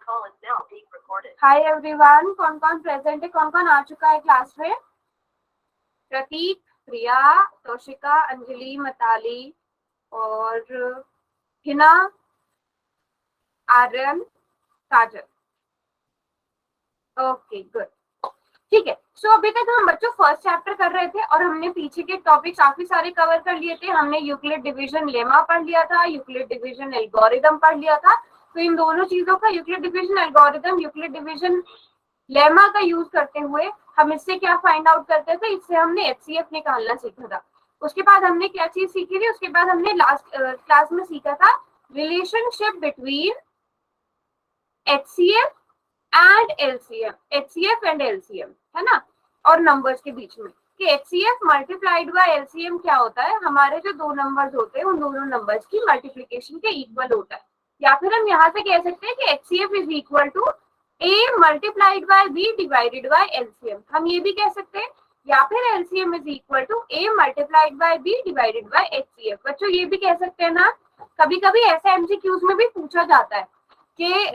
Hi everyone, कौन कौन present है, कौन कौन आ चुका है क्लास में? प्रतीक, प्रिया, तोशिका, अंजलि, मताली और हिना, आर्यन, काजल। ओके गुड, ठीक है। सो अभी तक हम बच्चों फर्स्ट चैप्टर कर रहे थे और हमने पीछे के टॉपिक काफी सारे कवर कर लिए थे। हमने यूक्लिड डिवीजन लेमा पढ़ लिया था, यूक्लिड डिवीजन एल्गोरिदम पढ़ लिया था। तो इन दोनों चीजों का Euclid division algorithm, Euclid division lemma का यूज करते हुए हम इससे क्या फाइंड आउट करते थे, इससे हमने एचसीएफ निकालना सीखा था। उसके बाद हमने क्या चीज सीखी थी, उसके बाद हमने लास्ट क्लास में सीखा था relationship between HCF and LCM, HCF and LCM, है ना, और नंबर्स के बीच में कि एचसीएफ मल्टीप्लाइड बाय एलसीएम क्या होता है, हमारे जो दो नंबर्स होते हैं उन दोनों नंबर्स की मल्टीप्लिकेशन के इक्वल होता है। या फिर हम यहाँ से कह सकते हैं कि HCF is equal to a multiplied by b divided by LCM, हम ये भी कह सकते हैं। या फिर LCM is equal to a multiplied by b divided by HCF. बच्चों ये भी कह सकते हैं ना, कभी कभी ऐसे एमसीक्यूज में भी पूछा जाता है कि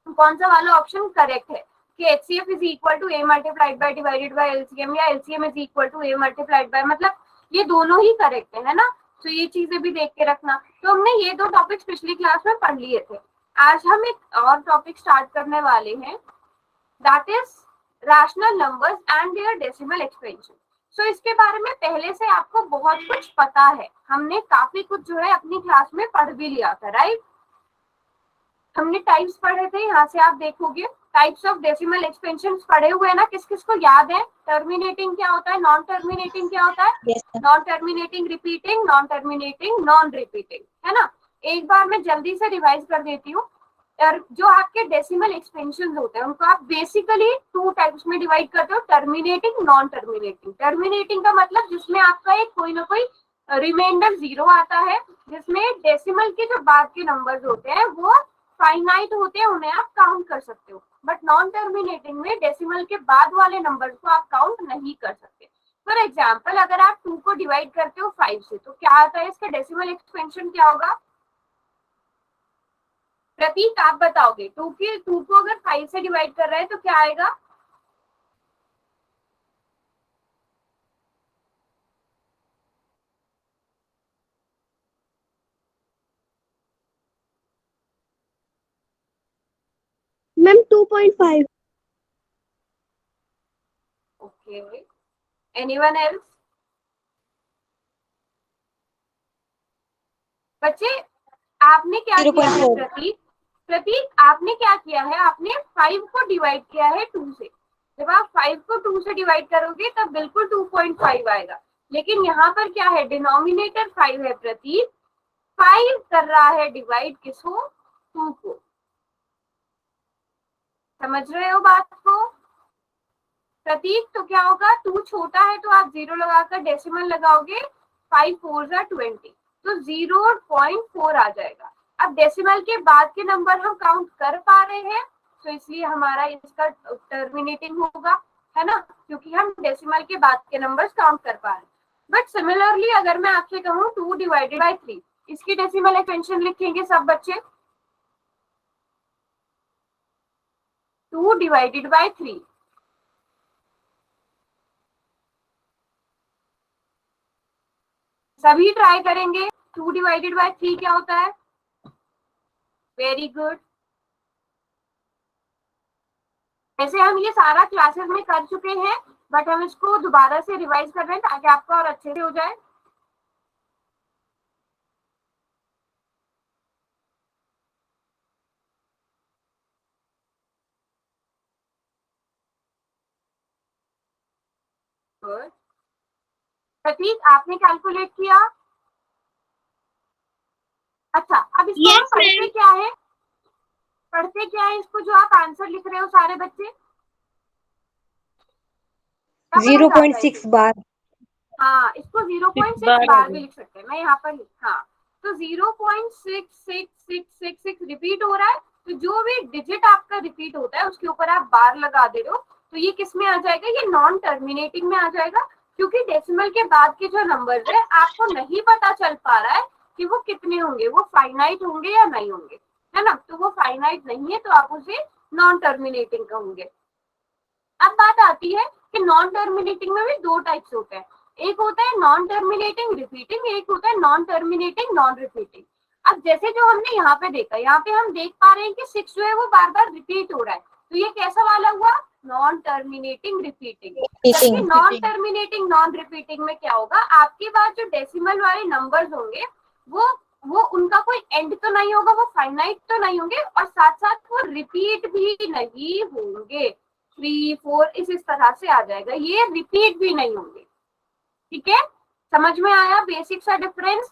कौन सा वाला ऑप्शन करेक्ट है, कि HCF is equal to a multiplied by divided by LCM या LCM is equal to a multiplied by, मतलब ये दोनों ही करेक्ट है ना। तो ये चीजें भी देख के रखना। तो हमने ये दो टॉपिक्स पिछली क्लास में पढ़ लिए थे। आज हम एक और टॉपिक स्टार्ट करने वाले हैं, that is rational numbers and their decimal expansion. So इसके बारे में पहले से आपको बहुत कुछ पता है, हमने काफी कुछ जो है अपनी क्लास में पढ़ भी लिया था, राइट। हमने टाइप्स पढ़े थे, यहाँ से आप देखोगे टाइप्स ऑफ डेसिमल एक्सपेंशन पढ़े हुए हैं ना, किस किस को याद है? टर्मिनेटिंग क्या होता है, नॉन टर्मिनेटिंग क्या होता है, non terminating repeating, non terminating non repeating, है ना। एक बार मैं जल्दी से रिवाइज कर देती हूँ। जो आपके डेसिमल एक्सपेंशन होते हैं उनको आप बेसिकली टू टाइप्स में डिवाइड करते हो, टर्मिनेटिंग, नॉन टर्मिनेटिंग। टर्मिनेटिंग का मतलब जिसमें आपका एक कोई ना कोई रिमाइंडर जीरो आता है, जिसमें डेसिमल के जो बाद के नंबर्स होते हैं वो फाइनाइट होते हैं, उन्हें आप काउंट कर सकते हो। बट नॉन टर्मिनेटिंग में डेसिमल के बाद वाले नंबर्स को आप काउंट नहीं कर सकते। फॉर एग्जाम्पल, अगर आप 2 को डिवाइड करते हो 5 से, तो क्या आता है इसका डेसिमल एक्सपेंशन क्या होगा? प्रतीक आप बताओगे, 2 को अगर 5 से डिवाइड कर रहा है तो क्या आएगा? मैम 2.5। Okay, anyone else? बच्चे आपने क्या किया है? प्रतीक, प्रतीक आपने क्या किया है? आपने 5 को डिवाइड किया है 2 से। जब आप 5 को 2 से डिवाइड करोगे तब बिल्कुल 2.5 आएगा। लेकिन यहाँ पर क्या है, डिनोमिनेटर 5 है प्रतीक, 5 कर रहा है डिवाइड किसको? 2 को। समझ रहे हो बात को प्रतीक? तो क्या होगा, 2 छोटा है तो आप 0 लगाकर डेसिमल लगाओगे, 5 4 20, तो 0.4 आ जाएगा। अब डेसिमल के बाद के नंबर हम काउंट कर पा रहे हैं, तो इसलिए हमारा इसका टर्मिनेटिंग होगा, है ना, क्योंकि हम डेसिमल के बाद के नंबर्स काउंट कर पा रहे हैं। बट सिमिलरली अगर मैं आपसे कहूँ 2 डिवाइडेड बाय 3, इसकी डेसिमल एक्सपेंशन लिखेंगे सब बच्चे? 2 डिवाइडेड बाय 3, सभी ट्राई करेंगे। 2 डिवाइडेड बाय 3 क्या होता है? Very good. ऐसे हम ये सारा क्लासेस में कर चुके हैं, बट हम इसको दोबारा से रिवाइज कर रहे हैं ताकि आपका और अच्छे से हो जाए। प्रतीक आपने कैलकुलेट किया? अच्छा, अब इसको हम पढ़ते क्या है, पढ़ते क्या है इसको, जो आप आंसर लिख रहे हो सारे बच्चे? 0.6 बार। हाँ, इसको 0.6 बार भी लिख सकते हैं। मैं यहाँ पर हाँ, तो 0.66666 रिपीट हो रहा है। तो जो भी डिजिट आपका रिपीट होता है उसके ऊपर आप बार लगा दे रहे हो, तो ये किस में आ जाएगा? ये नॉन टर्मिनेटिंग में आ जाएगा, क्योंकि डेसिमल के बाद के जो नंबर्स है आपको नहीं पता चल पा रहा है कि वो कितने होंगे, वो फाइनाइट होंगे या नहीं होंगे। है ना, तो वो फाइनाइट नहीं है, तो आप उसे नॉन टर्मिनेटिंग कहोगे। अब बात आती है कि नॉन टर्मिनेटिंग में भी दो टाइप्स होते हैं, एक होता है नॉन टर्मिनेटिंग रिपीटिंग, एक होता है नॉन टर्मिनेटिंग नॉन रिपीटिंग। अब जैसे जो हमने यहाँ पे देखा, यहाँ पे हम देख पा रहे हैं कि 6 जो है वो बार बार रिपीट हो रहा है, तो ये कैसा वाला हुआ, नॉन टर्मिनेटिंग रिपीटिंग। जबकि नॉन टर्मिनेटिंग नॉन रिपीटिंग में क्या होगा, आपके पास जो डेसिमल वाले नंबर्स होंगे वो उनका कोई एंड तो नहीं होगा, वो फाइनाइट तो नहीं होंगे, और साथ साथ वो रिपीट भी नहीं होंगे। 3 4 इस तरह से आ जाएगा, ये रिपीट भी नहीं होंगे। ठीक है, समझ में आया बेसिक सा डिफरेंस।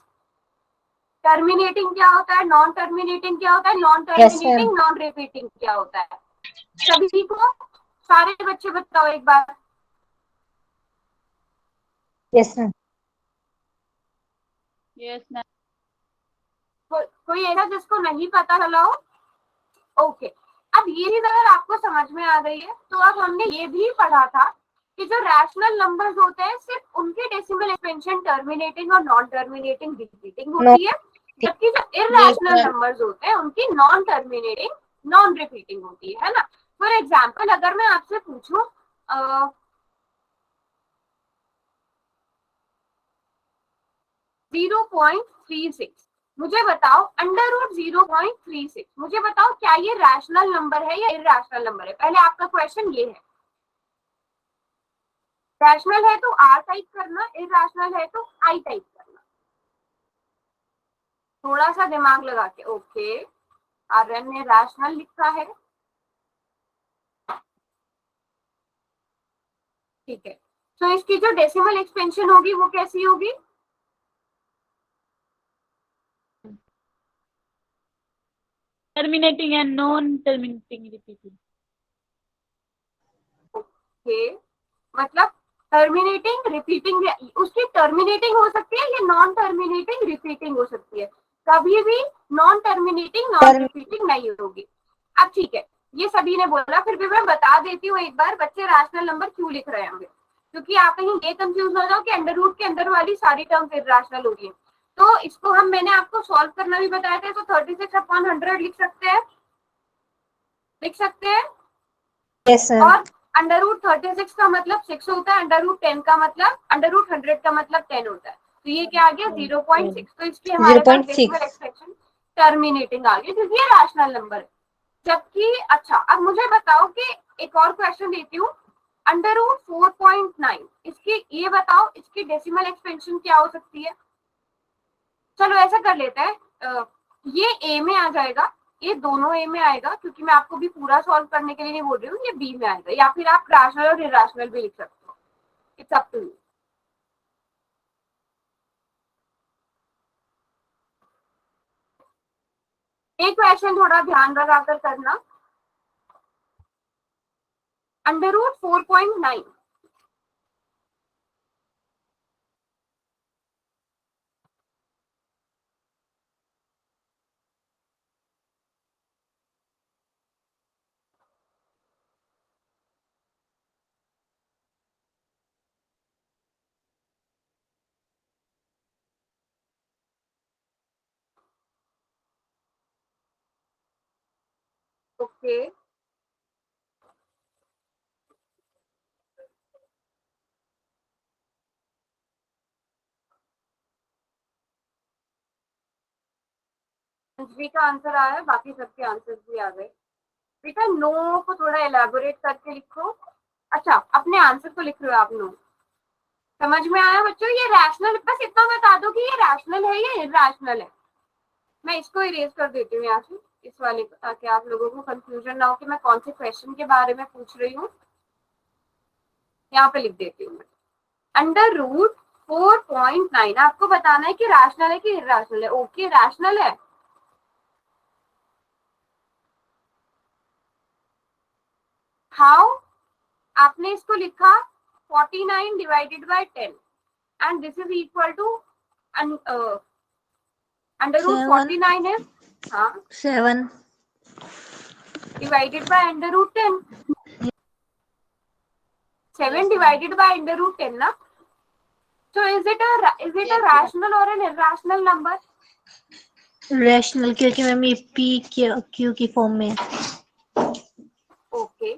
टर्मिनेटिंग क्या होता है, नॉन टर्मिनेटिंग क्या होता है, नॉन टर्मिनेटिंग नॉन रिपीटिंग क्या होता है, सभी को सारे बच्चे बताओ एक बार। Yes ma'am. Yes ma'am. कोई ऐसा जिसको नहीं पता चला हो? ओके, अब ये चीज अगर आपको समझ में आ गई है, तो अब हमने ये भी पढ़ा था कि जो रैशनल नंबर्स होते हैं सिर्फ उनके डेसिमल एक्सपेंशन टर्मिनेटिंग और नॉन टर्मिनेटिंग रिपीटिंग होती है, जबकि जो इरैशनल नंबर्स होते हैं उनकी नॉन टर्मिनेटिंग नॉन रिपीटिंग होती है ना। फॉर एग्जाम्पल अगर मैं आपसे पूछूं 0.36, मुझे बताओ अंडर रूट 0.36, मुझे बताओ क्या ये रैशनल नंबर है या इरैशनल नंबर है। पहले आपका क्वेश्चन ये है, रैशनल है तो आर टाइप करना, इरैशनल है तो आई टाइप करना, थोड़ा सा दिमाग लगा के। ओके, आर्यन ने रैशनल लिखा है, ठीक है, तो इसकी जो डेसिमल एक्सपेंशन होगी वो कैसी होगी, terminating and non terminating repeating. Okay, मतलब टर्मिनेटिंग रिपीटिंग, उसकी टर्मिनेटिंग हो सकती है या नॉन टर्मिनेटिंग रिपीटिंग हो सकती है, कभी भी नॉन टर्मिनेटिंग नॉन रिपीटिंग नहीं होगी। अब ठीक है, ये सभी ने बोला, फिर भी मैं बता देती हूँ एक बार बच्चे रैशनल नंबर क्यों लिख रहे होंगे, क्योंकि आप कहीं ये कंफ्यूज हो जाओ कि अंडर रूट के अंदर वाली सारी टर्म्स इरैशनल हो रही है। तो इसको मैंने आपको सॉल्व करना भी बताया था, तो 36/100 लिख सकते हैं, लिख सकते हैं। Yes ma'am. और अंडर रूट 36 का मतलब 6 होता है, अंडर रूट 10 का मतलब, अंडर रूट 100 का मतलब 10 होता है, तो ये क्या आ गया 0.6, तो इसलिए हमारे पास 0.6 डेसिमल एक्सपेंशन टर्मिनेटिंग आ गया, क्योंकि ये रैशनल नंबर है। जबकि अच्छा, अब मुझे बताओ कि एक और क्वेश्चन देती हूँ, अंडर रूट 4.9, इसकी ये बताओ इसकी डेसिमल एक्सपेंशन क्या हो सकती है। चलो ऐसा कर लेते हैं, ये ए में आ जाएगा, ये दोनों ए में आएगा, क्योंकि मैं आपको भी पूरा सॉल्व करने के लिए नहीं बोल रही हूँ, ये बी में आएगा, या फिर आप रैशनल और इरैशनल भी लिख सकते हो, इट्स अप टू यू। एक क्वेश्चन थोड़ा ध्यान लगाकर करना, अंडर रूट 4.9, ओके, अंजलि का आंसर आया है, बाकी सबके आंसर भी आ गए। बेटा नो को थोड़ा एलैबोरेट करके लिखो। अच्छा, अपने आंसर को लिख रहे हो आप, नो समझ में आया बच्चों, ये रैशनल, बस इतना बता दो कि ये रैशनल है या इरैशनल है। मैं इसको इरेज कर देती हूँ यहाँ से, इस वाले को, ताकि आप लोगों को कंफ्यूजन ना हो कि मैं कौन से क्वेश्चन के बारे में पूछ रही हूँ। यहाँ पे लिख देती हूँ मैं, अंडर रूट 4.9, आपको बताना है कि रैशनल है कि इरैशनल है। ओके, रैशनल है। हाउ, आपने इसको लिखा 49 divided by 10 and this is equal to under root 49 है, हाँ, 7 divided by under root 10, 7 divided by under root 10 ना। So is it a rational or an irrational number? Rational, क्योंकि ma'am ये P Q की form में है। Okay,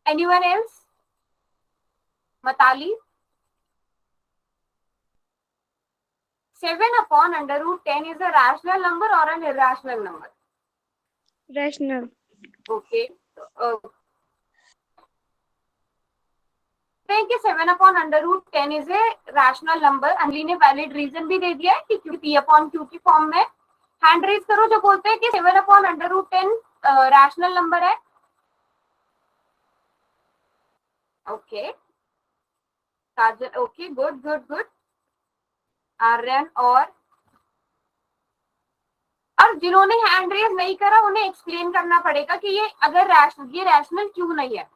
anyone else? Matali? 7/√10 is a rational number or an irrational number? Rational. Okay. कि 7/√10 is a rational number. Anjali ने valid reason भी दे दिया है कि क्योंकि P/Q की फॉर्म में। हैंड रेज करो जो बोलते हैं कि 7/√10 रैशनल नंबर है। Okay Kajal, okay, good good good. Aryan और जिन्होंने हैंड रेज नहीं करा उन्हें एक्सप्लेन करना पड़ेगा कि ये अगर ये रैशनल क्यों नहीं है।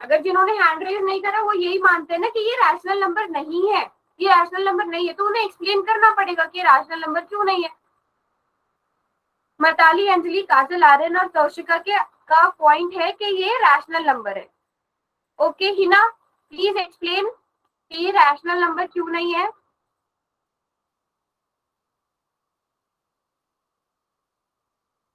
अगर जिन्होंने हैंड रेज नहीं करा वो यही मानते हैं ना कि ये रैशनल नंबर नहीं है, ये रैशनल नंबर नहीं है, तो उन्हें एक्सप्लेन करना पड़ेगा कि रैशनल नंबर क्यों नहीं है। मताली, अंजलि, काजल, आर्यन और कौशिका का पॉइंट है कि ये रैशनल नंबर है। ओके हिना, प्लीज एक्सप्लेन कि ये रैशनल नंबर क्यों नहीं है।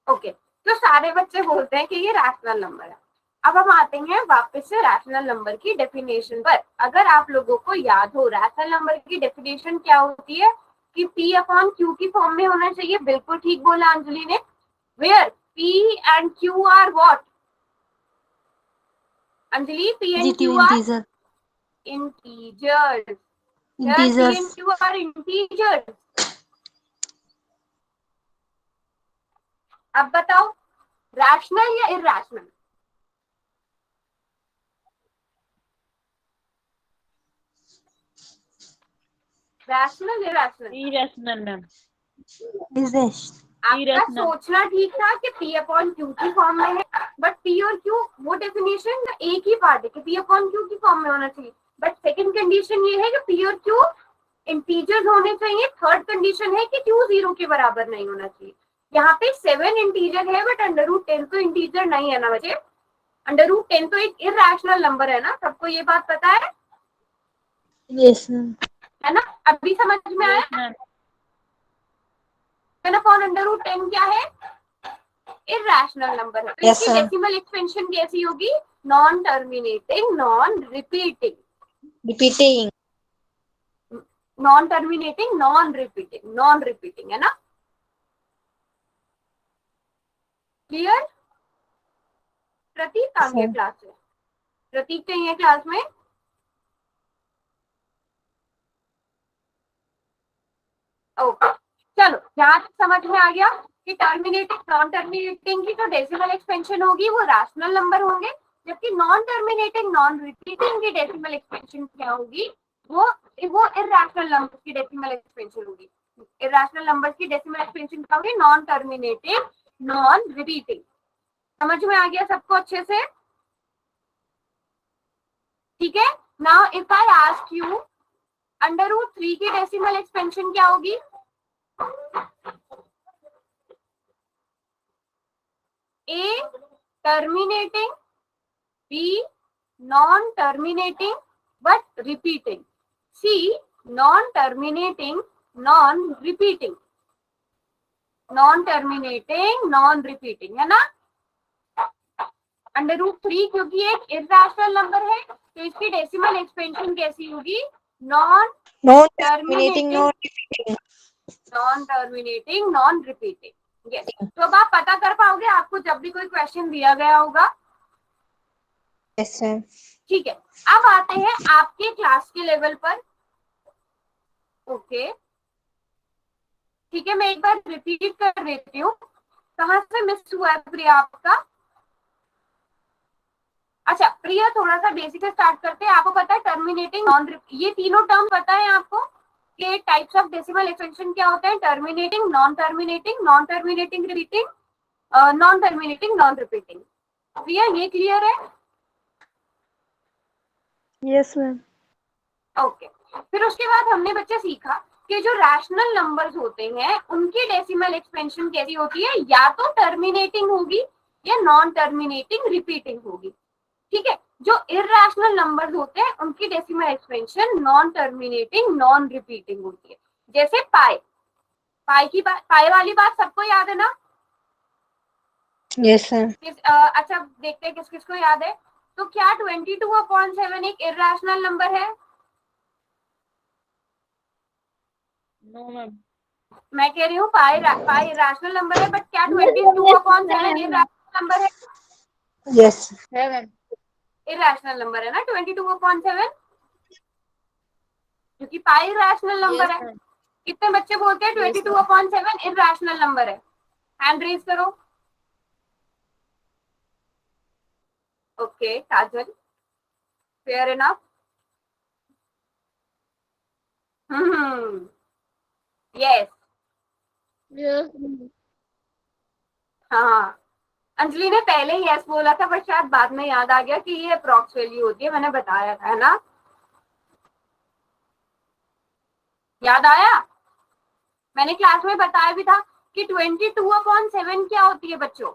ओके तो सारे बच्चे बोलते हैं कि ये रैशनल नंबर है। अब हम आते हैं वापस से रैशनल नंबर की डेफिनेशन पर। अगर आप लोगों को याद हो रैशनल नंबर की डेफिनेशन क्या होती है कि P/Q की फॉर्म में होना चाहिए। बिल्कुल ठीक बोला अंजलि ने। Where P and Q are what? Anjali, P and Q are integer. integers. P integers. and Q are integers. अब बताओ रैशनल या irrational? Rational irrational? irrational ma'am, आपका irrational. सोचना ठीक था कि P/Q की फॉर्म में है, बट P और Q वो डेफिनेशन एक ही पार्ट है कि P/Q की फॉर्म में होना चाहिए। बट सेकंड कंडीशन ये है कि P और Q इंटीजर्स होने चाहिए। थर्ड कंडीशन है कि Q 0 के बराबर नहीं होना चाहिए। यहाँ पे 7 इंटीजर है बट √10 तो इंटीजर नहीं है ना बच्चे। √10 तो एक इरैशनल नंबर है ना, सबको ये बात पता है यस ना? अभी समझ में आया? Yes ma'am. 7/√10 क्या है? इरैशनल नंबर है। तो Yes, इसकी sir. डेसिमल एक्सपेंशन कैसी होगी? Non terminating, non repeating. Repeating. Non terminating, non repeating, non repeating है ना? क्लियर? प्रतीक कहाँ गया Sir. क्लास में? प्रतीक चाहिए क्लास में? ओके चलो, जहां तक समझ में आ गया कि टर्मिनेटिंग नॉन टर्मिनेटिंग की जो डेसिमल एक्सपेंशन होगी वो रैशनल नंबर होंगे, जबकि नॉन टर्मिनेटिंग नॉन रिपीटिंग की डेसिमल एक्सपेंशन क्या होगी? वो इरैशनल नंबर की डेसिमल एक्सपेंशन होगी। इरैशनल नंबर की डेसिमल एक्सपेंशन क्या होगी? Non terminating, non repeating. समझ में आ गया सबको अच्छे से? ठीक है। Now if I ask you √3 की डेसिमल एक्सपेंशन क्या होगी? A terminating, B non-terminating but repeating, C non-terminating, non-repeating, non-terminating, non-repeating है ना? √3 क्योंकि एक इरैशनल नंबर है तो इसकी डेसिमल एक्सपेंशन कैसी होगी? Non terminating, non repeating. Non terminating, non repeating. Yes, तो अब आप पता कर पाओगे आपको जब भी कोई क्वेश्चन दिया गया होगा। Yes sir. ठीक है, अब आते हैं आपके क्लास के लेवल पर। ओके ठीक है, मैं एक बार रिपीट कर देती हूँ कहाँ से मिस हुआ है प्रिया आपका। अच्छा प्रिया, थोड़ा सा बेसिक से स्टार्ट करते हैं। आपको पता है टर्मिनेटिंग, नॉन, ये तीनों टर्म पता है आपको कि टाइप्स ऑफ डेसिमल एक्सपेंशन क्या होते हैं? Terminating, non terminating, non terminating repeating, non terminating, non repeating. Priya ये क्लियर है? Yes, ma'am. ओके फिर उसके बाद हमने बच्चे सीखा कि जो रैशनल नंबर्स होते हैं उनकी डेसिमल एक्सपेंशन कैसी होती है? या तो टर्मिनेटिंग होगी या नॉन टर्मिनेटिंग रिपीटिंग होगी। ठीक है, जो इरैशनल नंबर्स होते हैं उनकी decimal expansion non terminating, non repeating होती है। जैसे पाई पाई वाली बात सबको याद है ना? Yes, ma'am. अच्छा देखते हैं किस किस को याद है। तो क्या 22/7 एक इर्रेशनल नंबर है? No, ma'am. मैं कह रही हूँ पाई इर्रेशनल नंबर है, बट क्या 22/7 इर्रेशनल नंबर है? Yes. है मैम। इर्रेशनल नंबर है ना 22/7, क्योंकि पाई इर्रेशनल नंबर Yes, है। ma'am. कितने बच्चे बोलते हैं Yes, ma'am. 22/7 इर्रेशनल नंबर है? हैंड रेज करो। Okay Kajal, fair enough. Yes. Yes, ma'am. हाँ, अंजलि ने पहले ही यस बोला था, बट शायद बाद में याद आ गया कि ये अप्रॉक्स वैल्यू होती है, मैंने बताया था, है ना? याद आया? मैंने क्लास में बताया भी था कि 22/7 क्या होती है बच्चों?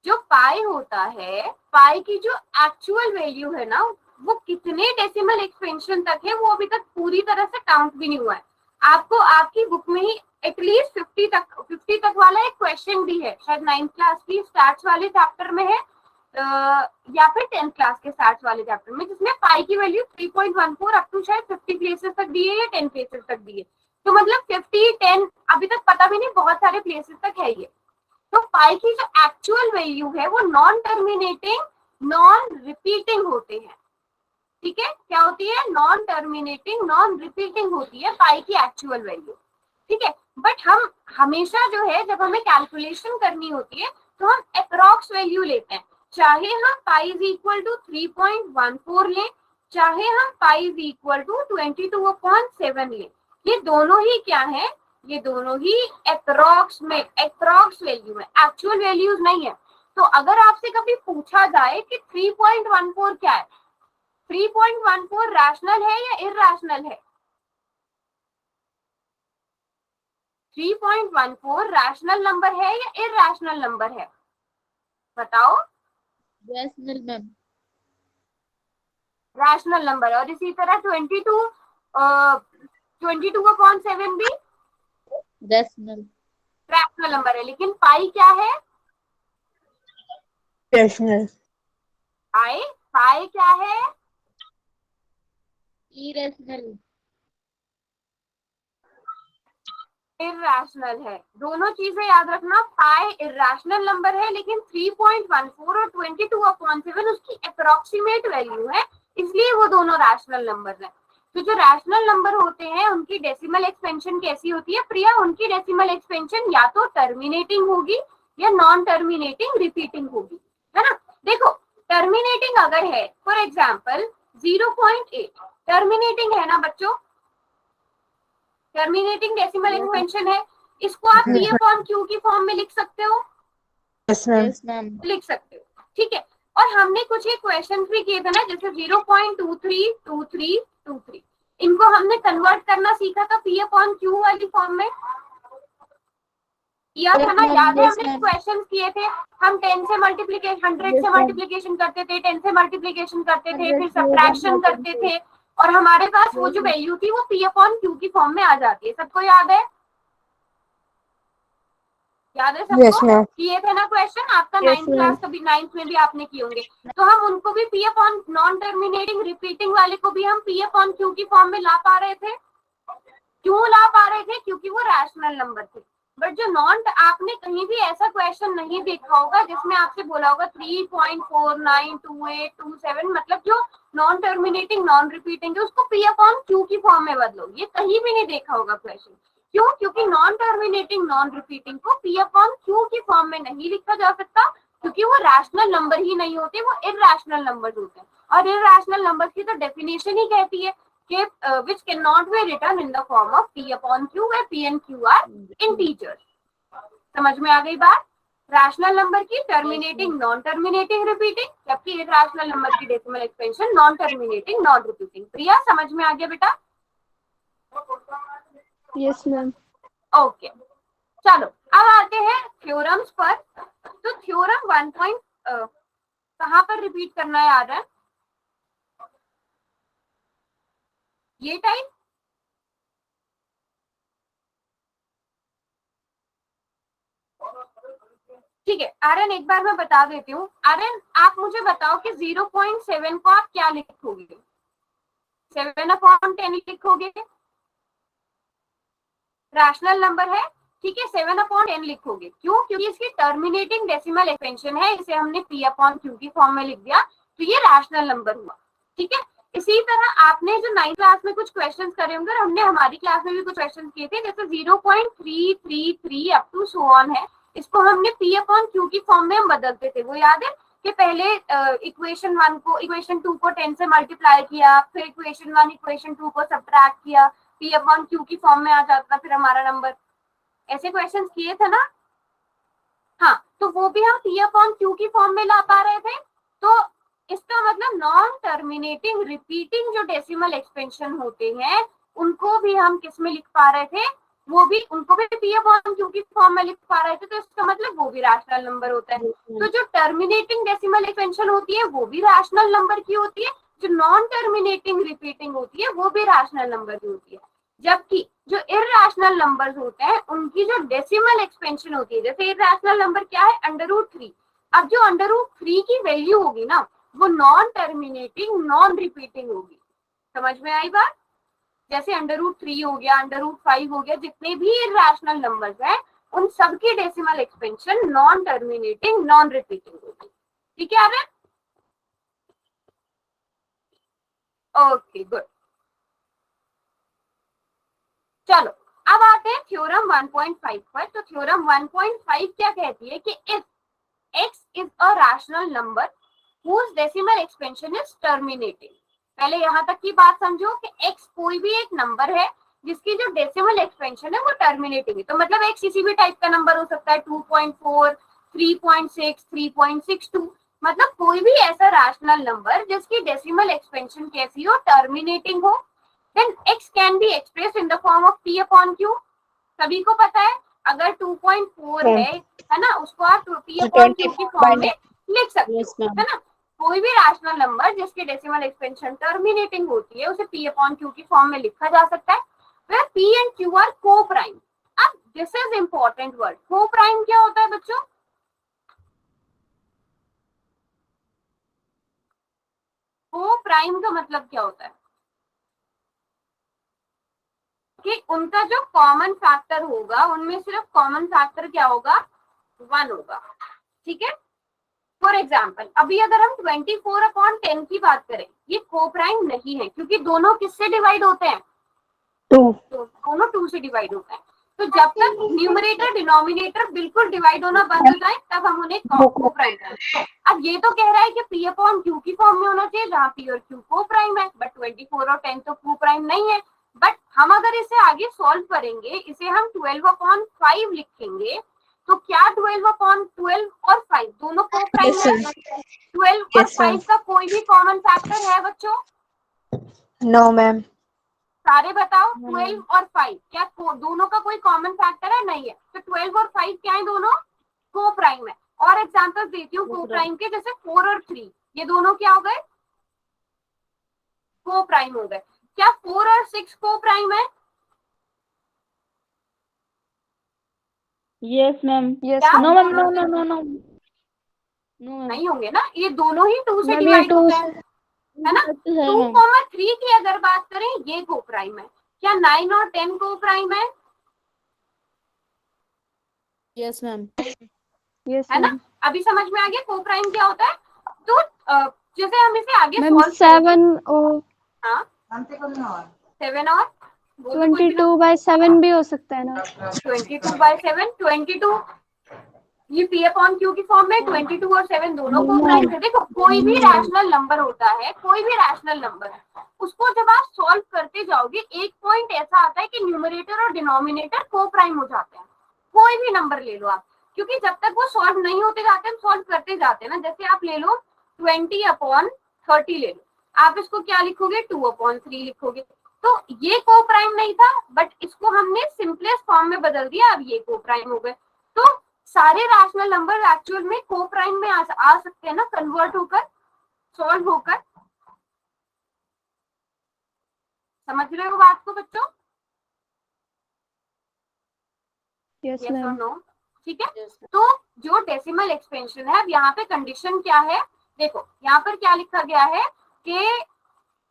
जो पाई होता है, पाई की जो एक्चुअल वैल्यू है ना, वो कितने डेसिमल एक्सपेंशन तक है वो अभी तक पूरी तरह से काउंट भी नहीं हुआ है। आपको आपकी बुक में ही एटलीस्ट 50 तक वाला एक क्वेश्चन भी है, शायद 9th क्लास की स्टार्ट वाले चैप्टर में है, या फिर 10th क्लास के स्टार्ट वाले चैप्टर में, जिसमें पाई की वैल्यू 3.14 अप टू शायद 50 प्लेसेस तक दी है या 10 प्लेसेस तक दी है। तो मतलब 50, 10 अभी तक पता भी नहीं, बहुत सारे प्लेसेस तक है ये। तो पाई की जो एक्चुअल वैल्यू है वो नॉन टर्मिनेटिंग, नॉन रिपीटिंग होते हैं। ठीक है, क्या होती है? नॉन टर्मिनेटिंग, नॉन रिपीटिंग होती है पाई की एक्चुअल वैल्यू। ठीक है, बट हम हमेशा जो है जब हमें कैलकुलेशन करनी होती है तो हम अप्रॉक्स वैल्यू लेते हैं, चाहे हम पाई इज इक्वल टू 3.14 लें, चाहे हम पाई इज इक्वल टू 22/7 लें। ये दोनों ही क्या है? ये दोनों ही अप्रॉक्स वैल्यू है, एक्चुअल वैल्यूज नहीं है। तो अगर आपसे कभी पूछा जाए कि 3.14 क्या है, 3.14 रैशनल है या इरैशनल है? 3.14 रैशनल नंबर है या इरैशनल नंबर है? बताओ। Yes, ma'am. Rational number. और इसी तरह 22/7 भी Yes, ma'am. रैशनल नंबर है। लेकिन पाई क्या है? Rational. पाई पाई क्या है? Irrational. इरैशनल है। दोनों चीजें याद रखना, पाई इरैशनल नंबर है, लेकिन 3.14 और 22/7 उसकी अप्रोक्सीमेट वैल्यू है, इसलिए वो दोनों रैशनल नंबर है। तो जो रैशनल नंबर होते हैं उनकी डेसिमल एक्सपेंशन कैसी होती है प्रिया? उनकी डेसिमल एक्सपेंशन या तो टर्मिनेटिंग होगी या नॉन टर्मिनेटिंग रिपीटिंग होगी, है ना? देखो, टर्मिनेटिंग अगर है, फॉर एग्जाम्पल 0.8 टर्मिनेटिंग है ना बच्चों, टर्मिनेटिंग डेसिमल एक्सपेंशन है, इसको आप पी अपॉन क्यू की फॉर्म में लिख सकते हो, Yes, ma'am. Yes, ma'am. लिख सकते हो। ठीक है, और हमने कुछ एक क्वेश्चन भी किए थे ना, जैसे 0.232323, इनको हमने कन्वर्ट करना सीखा था पी अपॉन क्यू वाली फॉर्म में, किया था Yes, ना? ma'am. याद है? Yes, हमने ma'am. क्वेश्चन किए थे, हम 10 से मल्टीप्लीकेशन 100 Yes, से ma'am. मल्टीप्लीकेशन करते थे, 10 से मल्टीप्लीकेशन करते थे, 100 फिर से सब्ट्रैक्शन 1000 करते थे, और हमारे पास वो Yes, जो ma'am. वैल्यू थी वो पी अपॉन क्यू की फॉर्म में आ जाती है। सबको याद है? याद है Yes, सबको? ma'am. किए थे ना क्वेश्चन? आपका Yes, 9th ma'am. क्लास कभी 9th में भी आपने किए होंगे। तो हम उनको भी P upon non terminating repeating वाले को भी हम पी अपॉन क्यू की फॉर्म में ला पा रहे थे। क्यों ला पा रहे थे? क्योंकि वो रैशनल नंबर थे। बट जो नॉन, आपने कहीं भी ऐसा क्वेश्चन नहीं देखा होगा जिसमें आपसे बोला होगा 3.492827, मतलब जो नॉन टर्मिनेटिंग नॉन रिपीटिंग है उसको पी अपॉन क्यू की फॉर्म में बदलो, ये कहीं भी नहीं देखा होगा क्वेश्चन। क्यों? क्योंकि नॉन टर्मिनेटिंग नॉन रिपीटिंग को पी अपॉन क्यू की फॉर्म में नहीं लिखा जा सकता, क्योंकि वो रैशनल नंबर ही नहीं होते, वो इरैशनल नंबर होते हैं। और इरैशनल नंबर की तो डेफिनेशन ही कहती है कि which cannot be written in the form of p upon q, where p and q are integers। समझ में आ गई बात? रैशनल नंबर की टर्मिनेटिंग नॉन टर्मिनेटिंग रिपीटिंग, जबकि इरैशनल नंबर की decimal expansion non terminating non repeating. Priya समझ में आ गया बेटा? Yes, ma'am. ओके, चलो अब आते हैं थ्योरम्स पर। तो थ्योरम 1 कहाँ पर रिपीट करना याद है? ये टाइप ठीक है आर्यन, एक बार मैं बता देती हूँ। आर्यन आप मुझे बताओ कि 0.7 को आप क्या लिखोगे? 7/10 लिखोगे? रैशनल नंबर है, ठीक है, 7/10 लिखोगे। क्यों? क्योंकि इसकी टर्मिनेटिंग डेसिमल एक्सपेंशन है, इसे हमने p/q की फॉर्म में लिख दिया, तो ये रैशनल नंबर हुआ। ठीक है, इसी तरह आपने जो 9th क्लास में कुछ क्वेश्चन करे होंगे, हमने हमारी क्लास में भी कुछ क्वेश्चन किए थे, जैसे 0.333 अप टू सो ऑन है, इसको हमने p/q की फॉर्म में हम बदलते थे। वो याद है कि पहले इक्वेशन 1 को इक्वेशन 2 को 10 से मल्टीप्लाई किया, फिर इक्वेशन 1 इक्वेशन 2 को सब्ट्रैक्ट किया, p/q की फॉर्म में आ जाता फिर हमारा नंबर। ऐसे क्वेश्चंस किए थे ना? हाँ, तो वो भी हम p/q की फॉर्म में ला पा रहे थे। तो इसका मतलब नॉन टर्मिनेटिंग रिपीटिंग जो डेसिमल एक्सपेंशन होते हैं उनको भी हम किस में लिख पा रहे थे? वो भी उनको भी p/q की फॉर्म में लिख पा रहे थे, तो इसका मतलब वो भी रैशनल नंबर होता है। तो जो टर्मिनेटिंग डेसिमल एक्सपेंशन होती है वो भी रैशनल नंबर की होती है, जो नॉन टर्मिनेटिंग रिपीटिंग होती है वो भी रैशनल नंबर की होती है। जबकि जो इररेशनल नंबर्स होते हैं उनकी जो डेसिमल एक्सपेंशन होती है, जैसे इररेशनल नंबर क्या है? √3। अब जो √3 की वैल्यू होगी ना वो नॉन टर्मिनेटिंग नॉन रिपीटिंग होगी। समझ में आई बात? जैसे √3 हो गया, √5 हो गया, जितने भी इररेशनल नंबर्स हैं उन सबकी decimal expansion non terminating non repeating होगी। ठीक है आर्यन? Okay good. चलो अब आते हैं थ्योरम 1.5 पर। तो थ्योरम 1.5 क्या कहती है कि if x is a rational number whose decimal expansion is terminating। पहले यहां तक की बात समझो कि x कोई भी एक नंबर है जिसकी जो डेसिमल एक्सपेंशन है वो टर्मिनेटिंग है। तो मतलब x किसी भी टाइप का नंबर हो सकता है, 2.4, 3.6, 3.62, मतलब कोई भी ऐसा रैशनल नंबर जिसकी डेसिमल एक्सपेंशन कैसी हो? टर्मिनेटिंग हो। then x can be expressed in the form of p/q। सभी को पता है अगर 2.4 है ना, उसको आप p/q की फॉर्म में लिख सकते Yes, हो, ma'am. है ना। कोई भी रैशनल नंबर जिसकी डेसिमल एक्सपेंशन टर्मिनेटिंग होती है उसे p/q की फॉर्म में लिखा जा सकता है। where p and q are co-prime। अब this is important word, co-prime क्या होता है बच्चों? co-prime का मतलब क्या होता है? कि उनका जो कॉमन फैक्टर होगा उनमें सिर्फ कॉमन फैक्टर क्या होगा? 1 होगा। ठीक है, फॉर एग्जाम्पल अभी अगर हम 24/10 की बात करें, ये को-प्राइम नहीं है क्योंकि दोनों किससे डिवाइड होते हैं? 2। तो दोनों 2 से डिवाइड होते हैं। तो जब तक न्यूमरेटर डिनोमिनेटर बिल्कुल डिवाइड होना बंद हो जाए तब हम उन्हें को-प्राइम कहते हैं। अब ये तो कह रहा है कि p/q की फॉर्म में होना चाहिए जहाँ p और q को-प्राइम है, बट 24 और 10 तो को-प्राइम नहीं है। बट हम अगर इसे आगे सॉल्व करेंगे, इसे हम 12/5 लिखेंगे, तो क्या 12/12 और 5 दोनों को-प्राइम Yes, है? sir. 12 और Yes, ma'am. 5 का कोई भी कॉमन फैक्टर है बच्चों? No, ma'am. सारे बताओ। No, 12 ma'am. और 5 क्या दोनों का कोई कॉमन फैक्टर है? नहीं है। तो 12 और 5 क्या है? दोनों को प्राइम है। और एग्जांपल देती हूँ को प्राइम के, जैसे 4 और 3 ये दोनों क्या हो गए? को प्राइम हो गए। क्या 4 और 6 को प्राइम है? Yes, ma'am. Yes, क्या No, ma'am. ma'am. 4 No, और no, 6 no, no. No, ma'am. नहीं होंगे ना, ये दोनों ही 2 से मैम ये डिवाइड 2 होते हैं, है ना। बात तो है 2, मैम. 3 की अगर बात करें ये को प्राइम है। क्या 9 और 10 को प्राइम है? Yes, ma'am. यस है ना। मैम। अभी समझ में आ गया को प्राइम क्या होता है? तो जैसे हम इसे आगे मैम सॉल्व करेंगे। 7 और हाँ 7 और बोलो कोई भी 22/7 भी हो सकता है ना? 22/7 22 ये p/q की फॉर्म में 22 और 7 दोनों को प्राइम है। देखो कोई भी रैशनल नंबर होता है, कोई भी रैशनल नंबर उसको जब आप सॉल्व करते जाओगे एक पॉइंट ऐसा आता है कि न्यूमरेटर और डिनोमिनेटर को प्राइम हो जाते हैं। कोई भी नंबर ले लो आप, क्योंकि जब तक वो सॉल्व नहीं होते जाते हम सॉल्व करते जाते हैं ना। जैसे आप ले लो 20/30 ले लो, आप इसको क्या लिखोगे? 2/3 लिखोगे। तो ये को प्राइम नहीं था, बट इसको हमने सिंपलेस्ट फॉर्म में बदल दिया, अब ये को प्राइम हो गए। तो सारे रैशनल नंबर एक्चुअल में को प्राइम में आ सकते हैं ना, कन्वर्ट होकर, सॉल्व होकर। समझ रहे हो बात को बच्चों? यस यस और मैम। नो? ठीक है। Yes, ma'am. तो जो डेसिमल एक्सपेंशन है, अब यहाँ पे कंडीशन क्या है, देखो यहाँ पर क्या लिखा गया है कि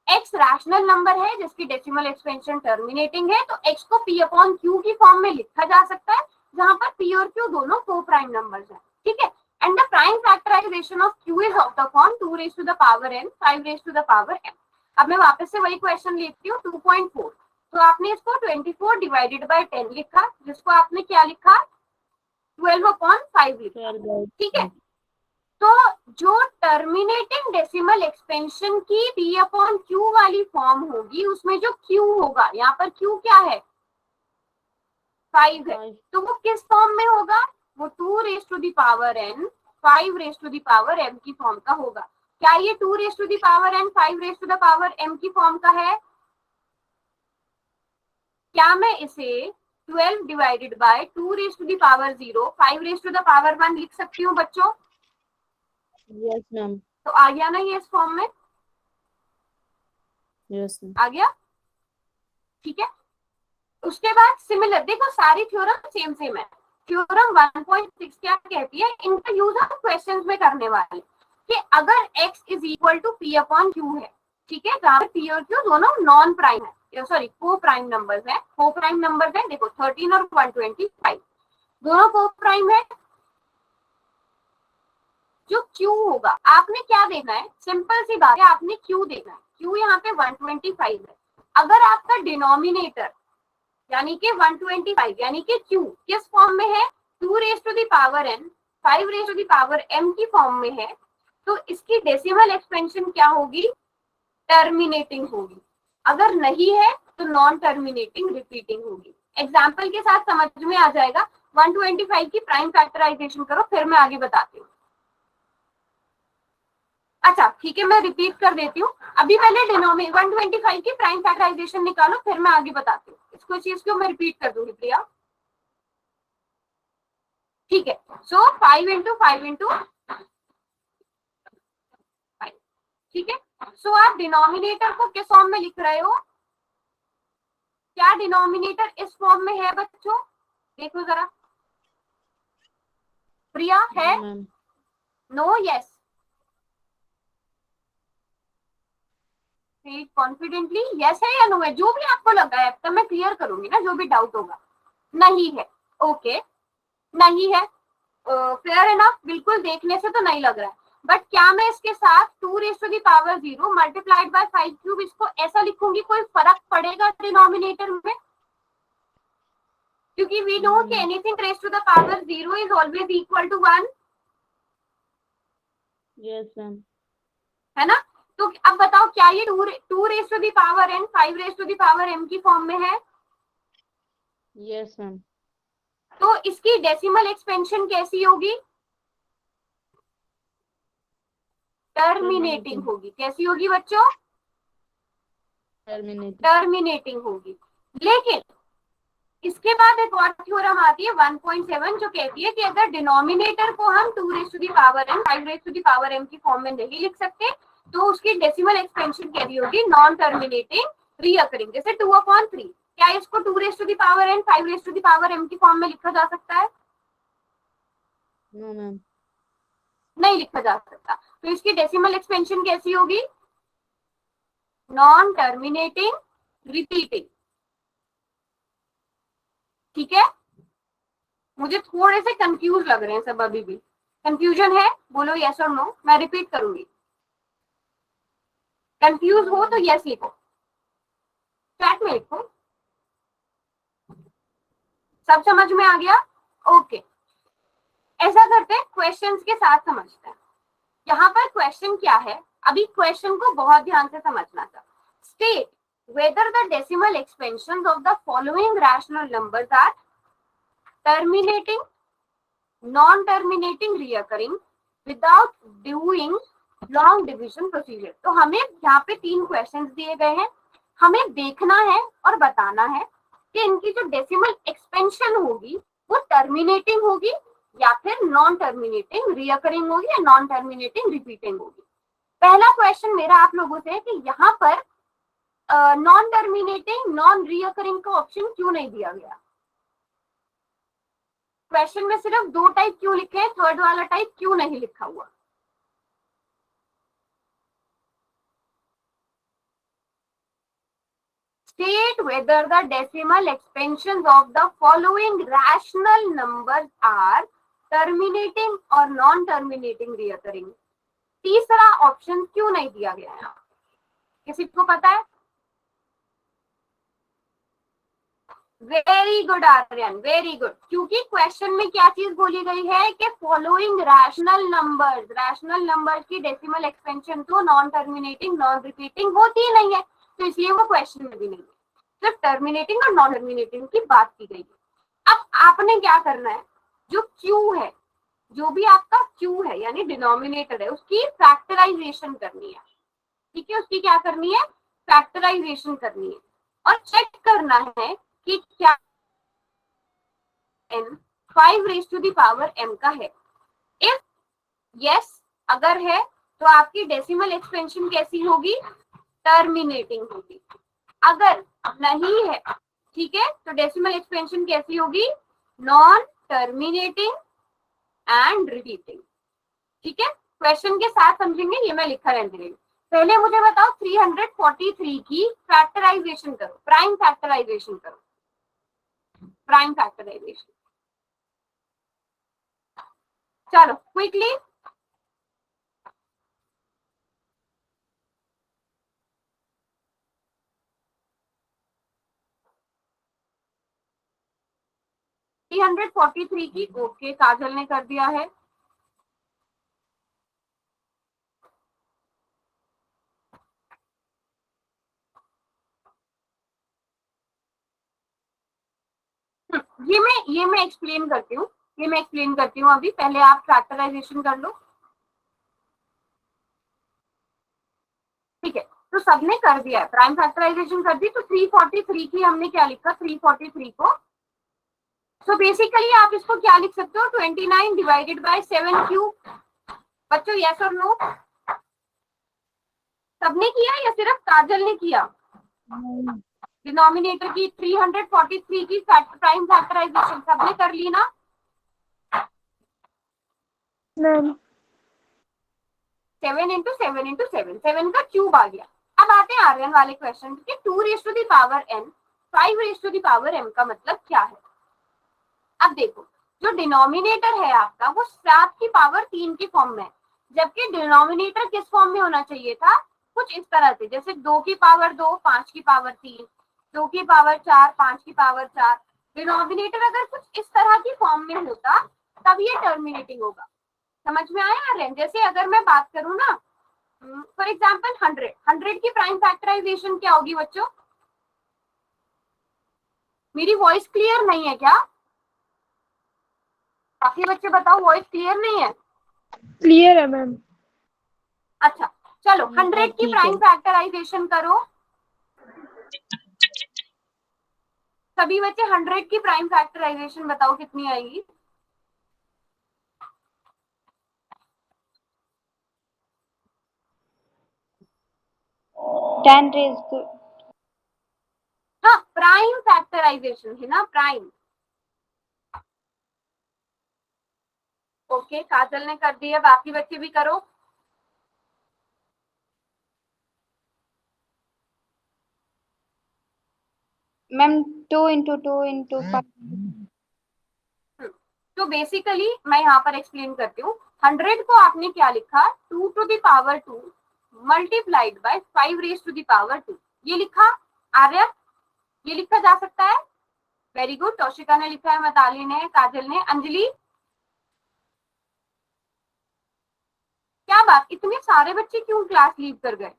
x रैशनल नंबर है जिसकी डेसिमल एक्सपेंशन टर्मिनेटिंग है, तो x को p अपॉन q की फॉर्म में लिखा जा सकता है, जहां पर p और q दोनों को प्राइम नंबर्स हैं, ठीक है। And the prime factorisation of q is of the form 2 raise to the power n 5 raise to the power m। अब मैं वापस से वही क्वेश्चन लिखती हूँ 2.4। तो आपने इसको 24 डिवाइडेड बाय 10 लिखा, जिसको आपने क्या लिखा 12 अपॉन 5 लिखा, 12 by ठीक है। तो जो टर्मिनेटिंग डेसिमल एक्सपेंशन की p अपॉन q वाली फॉर्म होगी, उसमें जो q होगा, यहाँ पर q क्या है 5 है, 5. तो वो किस फॉर्म में होगा, वो 2 raise to the power n 5 raise to the power m की फॉर्म का होगा। क्या ये 2 raise to the power n 5 raise to the power m की फॉर्म का है? क्या मैं इसे 12 divided by 2 raise to the power 0 5 raise to the power 1 लिख सकती हूँ बच्चों? Yes, ma'am. तो आ गया ना ये इस फॉर्म में, Yes, ma'am. आ गया, ठीक है। उसके बाद सिमिलर, देखो सारी थ्योरम सेम सेम है। थ्योरम 1.6 क्या कहती है, इनका यूज हम क्वेश्चंस में करने वाले कि अगर x is equal to p upon q है, ठीक है, जहां p और q दोनों नॉन प्राइम है, सॉरी को प्राइम नंबर्स है, को प्राइम नंबर्स है, देखो 13 और 125 दोनों को प्राइम है। जो Q होगा, आपने क्या देखना है, सिंपल सी बात है, आपने Q देखना है। Q यहाँ पे 125 है। अगर आपका डिनोमिनेटर यानी कि 125 यानी कि Q किस फॉर्म में है 2 raise to the power n 5 raise to the power m की फॉर्म में है, तो इसकी डेसिमल एक्सपेंशन क्या होगी, टर्मिनेटिंग होगी। अगर नहीं है तो नॉन टर्मिनेटिंग रिपीटिंग होगी। एग्जाम्पल के साथ समझ में आ जाएगा। 125 की प्राइम फैक्टराइजेशन करो, फिर मैं आगे बताती हूँ। अच्छा ठीक है, मैं रिपीट कर देती हूँ। अभी पहले डिनोमिनेटर 125 की प्राइम फैक्टराइजेशन निकालो, फिर मैं आगे बताती हूँ। इसको चीज को मैं रिपीट कर दूंगी प्रिया, ठीक है। सो 5 इंटू 5 इंटू 5, ठीक है। सो आप डिनोमिनेटर को किस फॉर्म में लिख रहे हो, क्या डिनोमिनेटर इस फॉर्म में है बच्चों, देखो जरा, प्रिया है, No, ma'am. No, yes, confidently yes है या नो है, जो भी आपको लग रहा है, तब मैं क्लियर करूंगी ना जो भी डाउट होगा। नहीं है, ओके, नहीं है, फेयर इनफ, बिल्कुल देखने से तो नहीं लग रहा है। बट क्या मैं इसके साथ 2 raise to the power 0 multiplied by 5 cube इसको ऐसा लिखूंगी, कोई फर्क पड़ेगा डिनोमिनेटर में? क्योंकि वी नो कि anything raise to the power 0 is always equal to 1, Yes, ma'am. है ना। तो अब बताओ क्या ये 2 raise to the power n 5 raise to the power m की फॉर्म में है? Yes, ma'am. तो इसकी डेसिमल एक्सपेंशन कैसी होगी, टर्मिनेटिंग होगी। कैसी होगी बच्चों, Terminated. टर्मिनेटिंग होगी। लेकिन इसके बाद एक और थ्योरम आती है 1.7 जो कहती है कि अगर डिनोमिनेटर को हम 2 raise to the power n 5 raise to the power m की फॉर्म में नहीं लिख सकते, तो उसकी डेसिमल एक्सपेंशन कैसी होगी, नॉन टर्मिनेटिंग रीअकरिंग। जैसे 2/3, क्या इसको 2 raise to the power n 5 raise to the power m की फॉर्म में लिखा जा सकता है? No, ma'am. नहीं लिखा जा सकता। तो इसकी डेसिमल एक्सपेंशन कैसी होगी, नॉन टर्मिनेटिंग रिपीटिंग, ठीक है। मुझे थोड़े से कंफ्यूज लग रहे हैं सब, अभी भी कंफ्यूजन है, बोलो यस और नो, मैं रिपीट करूंगी। कंफ्यूज हो तो यस लिखो, चैट में लिखो। सब समझ में आ गया, ओके। ऐसा करते हैं, क्वेश्चंस के साथ समझते हैं। यहाँ पर क्वेश्चन क्या है, अभी क्वेश्चन को बहुत ध्यान से समझना था। State whether the decimal expansions of the following rational numbers are terminating, non-terminating, reoccurring without doing long division procedure। तो हमें यहाँ पे 3 क्वेश्चंस दिए गए हैं, हमें देखना है और बताना है कि इनकी जो डेसिमल एक्सपेंशन होगी वो टर्मिनेटिंग होगी या फिर नॉन टर्मिनेटिंग रिअकरिंग होगी या नॉन टर्मिनेटिंग रिपीटिंग होगी। पहला क्वेश्चन मेरा आप लोगों से है कि यहाँ पर नॉन टर्मिनेटिंग नॉन रिअकरिंग का ऑप्शन क्यों नहीं दिया गया? क्वेश्चन में सिर्फ 2 टाइप क्यों लिखे हैं, थर्ड वाला टाइप क्यों नहीं लिखा हुआ? State whether the decimal expansions of the following rational numbers are terminating or non-terminating reoccurring. तीसरा ऑप्शन क्यों नहीं दिया गया है? किसी को पता है? Very good Aryan, very good. क्योंकि क्वेश्चन में क्या चीज बोली गई है कि फॉलोइंग रैशनल नंबर्स की डेसिमल एक्सपेंशन तो नॉन टर्मिनेटिंग नॉन रिपीटिंग होती ही नहीं है, तो इसलिए वो क्वेश्चन में भी नहीं है, सिर्फ टर्मिनेटिंग और नॉन टर्मिनेटिंग की बात की गई है। अब आपने क्या करना है, जो क्यू है, जो भी आपका क्यू है यानी डिनोमिनेटर है, उसकी फैक्टराइजेशन करनी है। ठीक है, उसकी क्या करनी है, फैक्टराइजेशन करनी है और चेक करना है कि क्या n 5 raise to the power m का है। इफ यस अगर है तो आपकी डेसिमल एक्सपेंशन कैसी होगी, टर्मिनेटिंग होगी। अगर नहीं है, ठीक है, तो डेसिमल एक्सपेंशन कैसी होगी, नॉन टर्मिनेटिंग एंड रिपीटिंग। ठीक है, क्वेश्चन के साथ समझेंगे, ये मैं लिखा रहने देंगे। पहले मुझे बताओ 343 की फैक्टराइजेशन करो, प्राइम फैक्टराइजेशन करो, प्राइम फैक्टराइजेशन। चलो क्विकली, की ओके काजल ने कर दिया है। ये मैं एक्सप्लेन करती हूँ, अभी पहले आप फैक्टराइजेशन कर लो। ठीक है, तो सबने कर दिया है, प्राइम फैक्टराइजेशन कर दी, तो 343 की हमने क्या लिखा, 343 को, तो बेसिकली आप इसको क्या लिख सकते हो, 29 डिवाइडेड बाय 7 क्यूब। बच्चों यस और नो, सबने किया या सिर्फ काजल ने किया? डिनोमिनेटर की 343 की प्राइम फैक्टराइजेशन सबने कर ली ना? मैम 7 इंटू 7 इंटू 7, 7 का क्यूब आ गया। अब आते हैं आर्यन वाले क्वेश्चन के, 2 raise to the power n 5 raise to the power m का मतलब क्या है? अब देखो, जो डिनोमिनेटर है आपका वो 7 की पावर 3 की फॉर्म में है, जबकि डिनोमिनेटर किस फॉर्म में होना चाहिए था, कुछ इस तरह से, जैसे 2 की पावर 2 5 की पावर 3, 2 की पावर 4 5 की पावर 4। डिनोमिनेटर अगर कुछ इस तरह की फॉर्म में होता तब ये टर्मिनेटिंग होगा। समझ में आया रेन? जैसे अगर मैं बात करूं ना, फॉर एग्जांपल 100 की प्राइम फैक्टराइजेशन क्या होगी बच्चों? मेरी वॉइस क्लियर नहीं है क्या? बाकी बच्चे बताओ, वॉइस क्लियर नहीं है? क्लियर है मैम। अच्छा चलो, 100 की प्राइम फैक्टराइजेशन करो। सभी बच्चे 100 की प्राइम फैक्टराइजेशन बताओ कितनी आएगी? हाँ, प्राइम फैक्टराइजेशन है ना, प्राइम। ओके काजल ने कर दिया, बाकी बच्चे भी करो। Ma'am 2 into 2 into 5। तो बेसिकली मैं यहाँ पर एक्सप्लेन करती हूँ। 100 को आपने क्या लिखा, 2 to the power 2 multiplied by 5 raise to the power 2, ये लिखा। आर्या, ये लिखा जा सकता है? वेरी गुड, तौशिका ने लिखा है, मिताली ने, काजल ने, अंजलि। क्या बात, इतने सारे बच्चे क्यों क्लास लीव कर गए?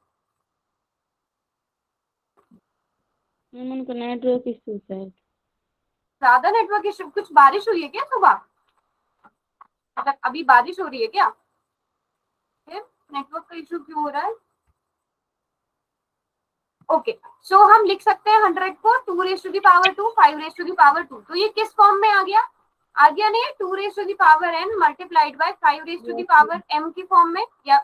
उनका नेटवर्क इश्यू है। ज्यादा नेटवर्क इश्यू, कुछ बारिश हुई है क्या सुबह? मतलब अभी बारिश हो रही है क्या? फिर नेटवर्क का इश्यू क्यों हो रहा है? ओके, सो हम लिख सकते हैं 100 को 2 raise to the power 2 5 raise to the power 2, तो ये किस फॉर्म में आ गया? नहीं, 2 raise to the power n multiplied by 5 raise to the power m की फॉर्म में, या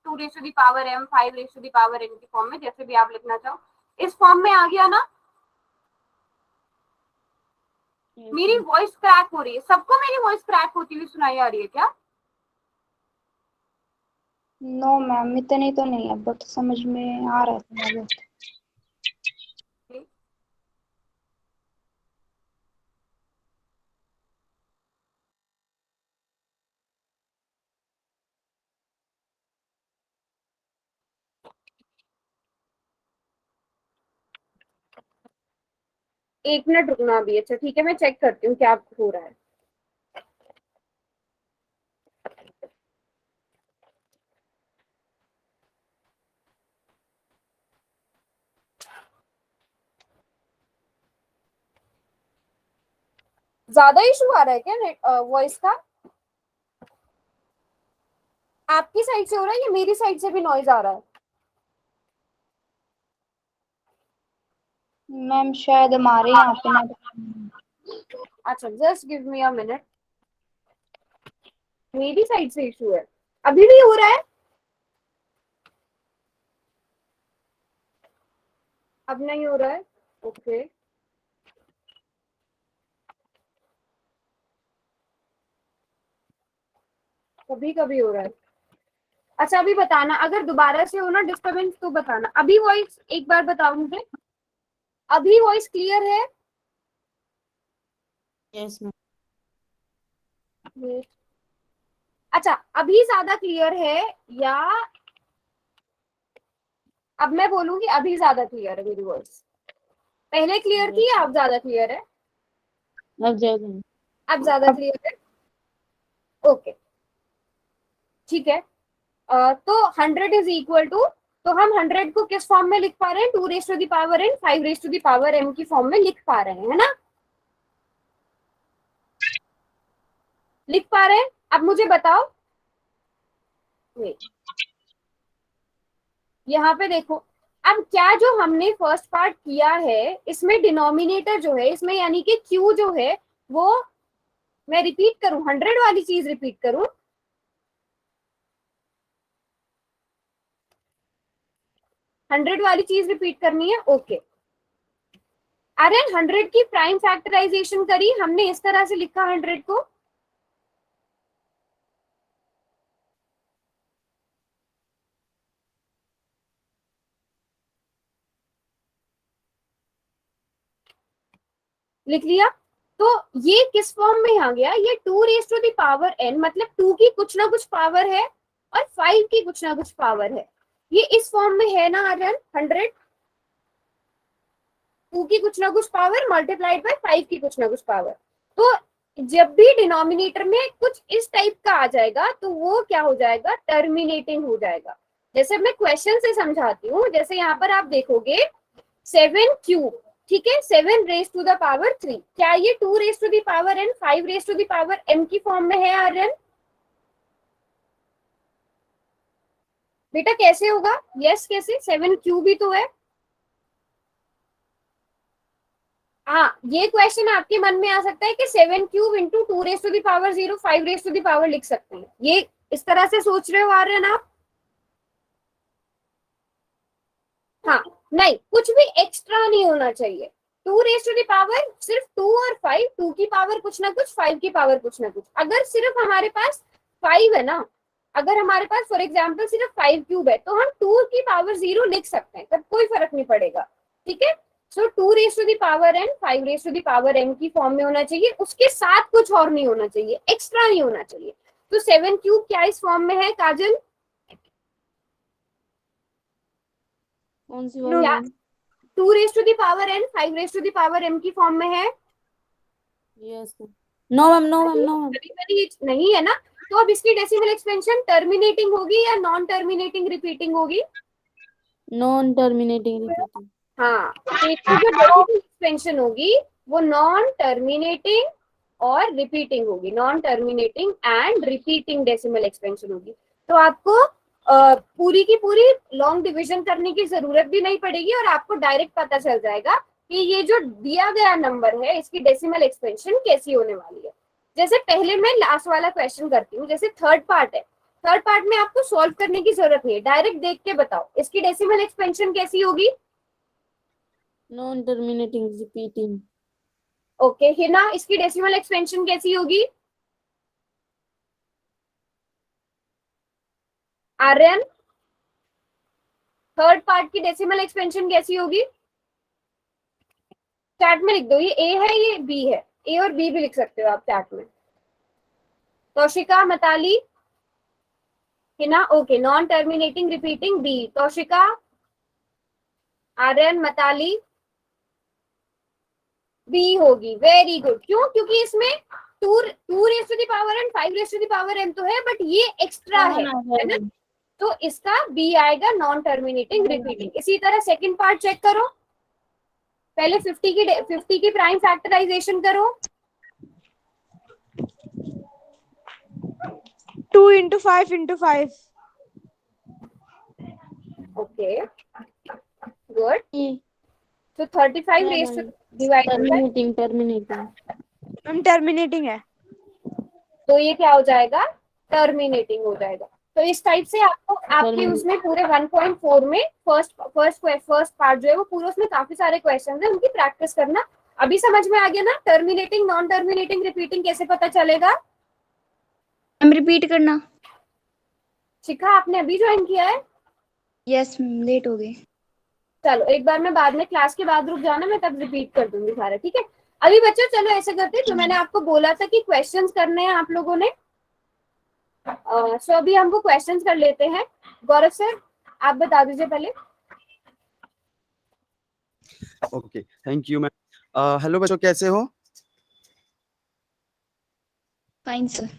2 raise to the power m 5 raise to the power n की फॉर्म में, जैसे भी आप लिखना चाहो, इस फॉर्म में आ गया ना? मेरी वॉइस क्रैक हो रही है, सबको मेरी वॉइस क्रैक होती हुई सुनाई आ रही है क्या? नो मैम, इतनी तो नहीं है, बट समझ में आ रहा है थोड़ा बहुत। एक मिनट रुकना अभी। अच्छा ठीक है, मैं चेक करती हूँ क्या हो रहा है। ज्यादा इशू आ रहा है क्या वॉइस का? आपकी साइड से हो रहा है या मेरी साइड से भी नॉइज आ रहा है? मैम शायद हमारे यहाँ पे ना। अच्छा just give me a minute. मेरी साइड से इशू है, अभी भी हो रहा है? अब नहीं हो रहा है? ओके कभी कभी हो रहा है। अच्छा अभी बताना, अगर दोबारा से हो ना डिस्टर्बेंस तो बताना। अभी वॉइस एक बार बताओ मुझे, अभी वॉइस क्लियर है? Yes ma'am. अच्छा अभी ज्यादा क्लियर है या अब मैं बोलूंगी अभी ज्यादा क्लियर है मेरी वॉइस? पहले क्लियर थी या अब ज्यादा क्लियर है? अब ज्यादा है। अब ज्यादा क्लियर है। ओके ठीक है। तो 100 इज इक्वल टू, तो हम 100 को किस फॉर्म में लिख पा रहे हैं? 2 raise to the power n 5 raise to the power m की फॉर्म में लिख पा रहे हैं, है ना? लिख पा रहे हैं? अब मुझे बताओ, यहाँ पे देखो, अब क्या जो हमने फर्स्ट पार्ट किया है इसमें डिनोमिनेटर जो है इसमें यानी कि q जो है वो, मैं रिपीट करूं 100 वाली चीज रिपीट करूं? 100 वाली चीज रिपीट करनी है? ओके। अरे 100 की प्राइम फैक्टराइजेशन करी हमने, इस तरह से लिखा 100 को। लिख लिया? तो ये किस फॉर्म में आ गया? ये 2 raise to the power n, मतलब 2 की कुछ ना कुछ पावर है और 5 की कुछ ना कुछ पावर है। ये इस फॉर्म में है ना आर्यन? 100 2 की कुछ ना कुछ पावर मल्टीप्लाइड बाय 5 की कुछ ना कुछ पावर। तो जब भी डिनोमिनेटर में कुछ इस टाइप का आ जाएगा तो वो क्या हो जाएगा? टर्मिनेटिंग हो जाएगा। जैसे मैं क्वेश्चन से समझाती हूँ, जैसे यहाँ पर आप देखोगे 7 क्यूब, ठीक है, 7 रेज टू द पावर 3, क्या ये 2 raise to the power n 5 raise to the power m की फॉर्म में है आर्यन? बेटा कैसे होगा? यस कैसे? 7 क्यूब ही तो है। हाँ ये क्वेश्चन आपके मन में आ सकता है कि 7 cube into 2 raise to the power 0 5 raise to the power लिख सकते हैं, ये इस तरह से सोच रहे हो आर्यन आप? हाँ नहीं, कुछ भी एक्स्ट्रा नहीं होना चाहिए। 2 रेज टू द पावर सिर्फ 2 और 5, 2 की पावर कुछ ना कुछ 5 की पावर कुछ ना कुछ। अगर सिर्फ हमारे पास 5 है ना, अगर हमारे पास फॉर एग्जाम्पल सिर्फ 5 क्यूब है तो हम 2 की पावर 0 लिख सकते हैं, तब कोई फर्क नहीं पड़ेगा। ठीक है, so 2 raise to the power n 5 raise to the power m की फॉर्म में होना चाहिए, उसके साथ कुछ और नहीं होना चाहिए, एक्स्ट्रा नहीं होना चाहिए। तो 7 क्यूब क्या इस फॉर्म में है काजल? कौन सी वाली क्या ma'am? 2 raise to the power n 5 raise to the power m की फॉर्म में है? Yes ma'am. No ma'am, no ma'am, no ma'am. कभी कभी नहीं है ना, तो अब इसकी डेसिमल एक्सपेंशन टर्मिनेटिंग होगी या नॉन टर्मिनेटिंग रिपीटिंग होगी? Non terminating repeating. हाँ, तो इसकी जो डेसिमल एक्सपेंशन होगी वो नॉन टर्मिनेटिंग और रिपीटिंग होगी, non terminating and repeating decimal expansion होगी। तो आपको पूरी की पूरी लॉन्ग डिवीजन करने की जरूरत भी नहीं पड़ेगी और आपको डायरेक्ट पता चल जाएगा कि ये जो दिया गया नंबर है इसकी डेसिमल एक्सपेंशन कैसी होने वाली है। जैसे पहले मैं लास्ट वाला क्वेश्चन करती हूँ, जैसे थर्ड पार्ट है, थर्ड पार्ट में आपको सॉल्व करने की जरूरत नहीं है, डायरेक्ट देख के बताओ इसकी डेसिमल एक्सपेंशन कैसी होगी? Non terminating repeating. Okay Hina, इसकी डेसिमल एक्सपेंशन कैसी होगी? आर्यन, थर्ड पार्ट की डेसिमल एक्सपेंशन कैसी होगी? चैट में लिख दो, ये ए है ये बी है, ए और बी भी लिख सकते हो आप चैट में। Taushika, Matali, Hina, okay, non terminating repeating B, Taushika, Aryan, Matali, B होगी। Very good. क्यों? क्योंकि इसमें 2 raise to the power and 5 raise to the power m तो है, बट ये एक्स्ट्रा है ना, तो इसका बी आएगा, नॉन टर्मिनेटिंग रिपीटिंग। इसी तरह सेकंड पार्ट चेक करो, पहले 50 की प्राइम फैक्टराइजेशन करो। 2 into 5 into 5. Okay good. E. तो 35 raise two divided by, Terminating. हम टर्मिनेटिंग है। तो ये क्या हो जाएगा? टर्मिनेटिंग हो जाएगा। तो इस टाइप से आपको आपके Terminating. उसमें पूरे 1.4 में फर्स्ट पार्ट जो है वो पूरे, उसमें काफी सारे क्वेश्चन है, उनकी प्रैक्टिस करना। अभी समझ में आ गया ना टर्मिनेटिंग, नॉन टर्मिनेटिंग, रिपीटिंग कैसे पता चलेगा? हम रिपीट करना। शिखा, आपने अभी ज्वाइन किया है? यस लेट हो गए। चलो एक बार मैं बाद में क्लास के बाद रुक जाना, मैं तब रिपीट कर दूंगी सारा, ठीक है? अभी बच्चों चलो ऐसे करते हैं, जो मैंने आपको बोला था कि क्वेश्चंस करने हैं आप लोगों ने, सो अभी हमको क्वेश्चंस कर लेते हैं। गौरव सर आप बता दीजिए पहले। Okay, thank you ma'am. Hello बच्चों, कैसे हो? Fine sir.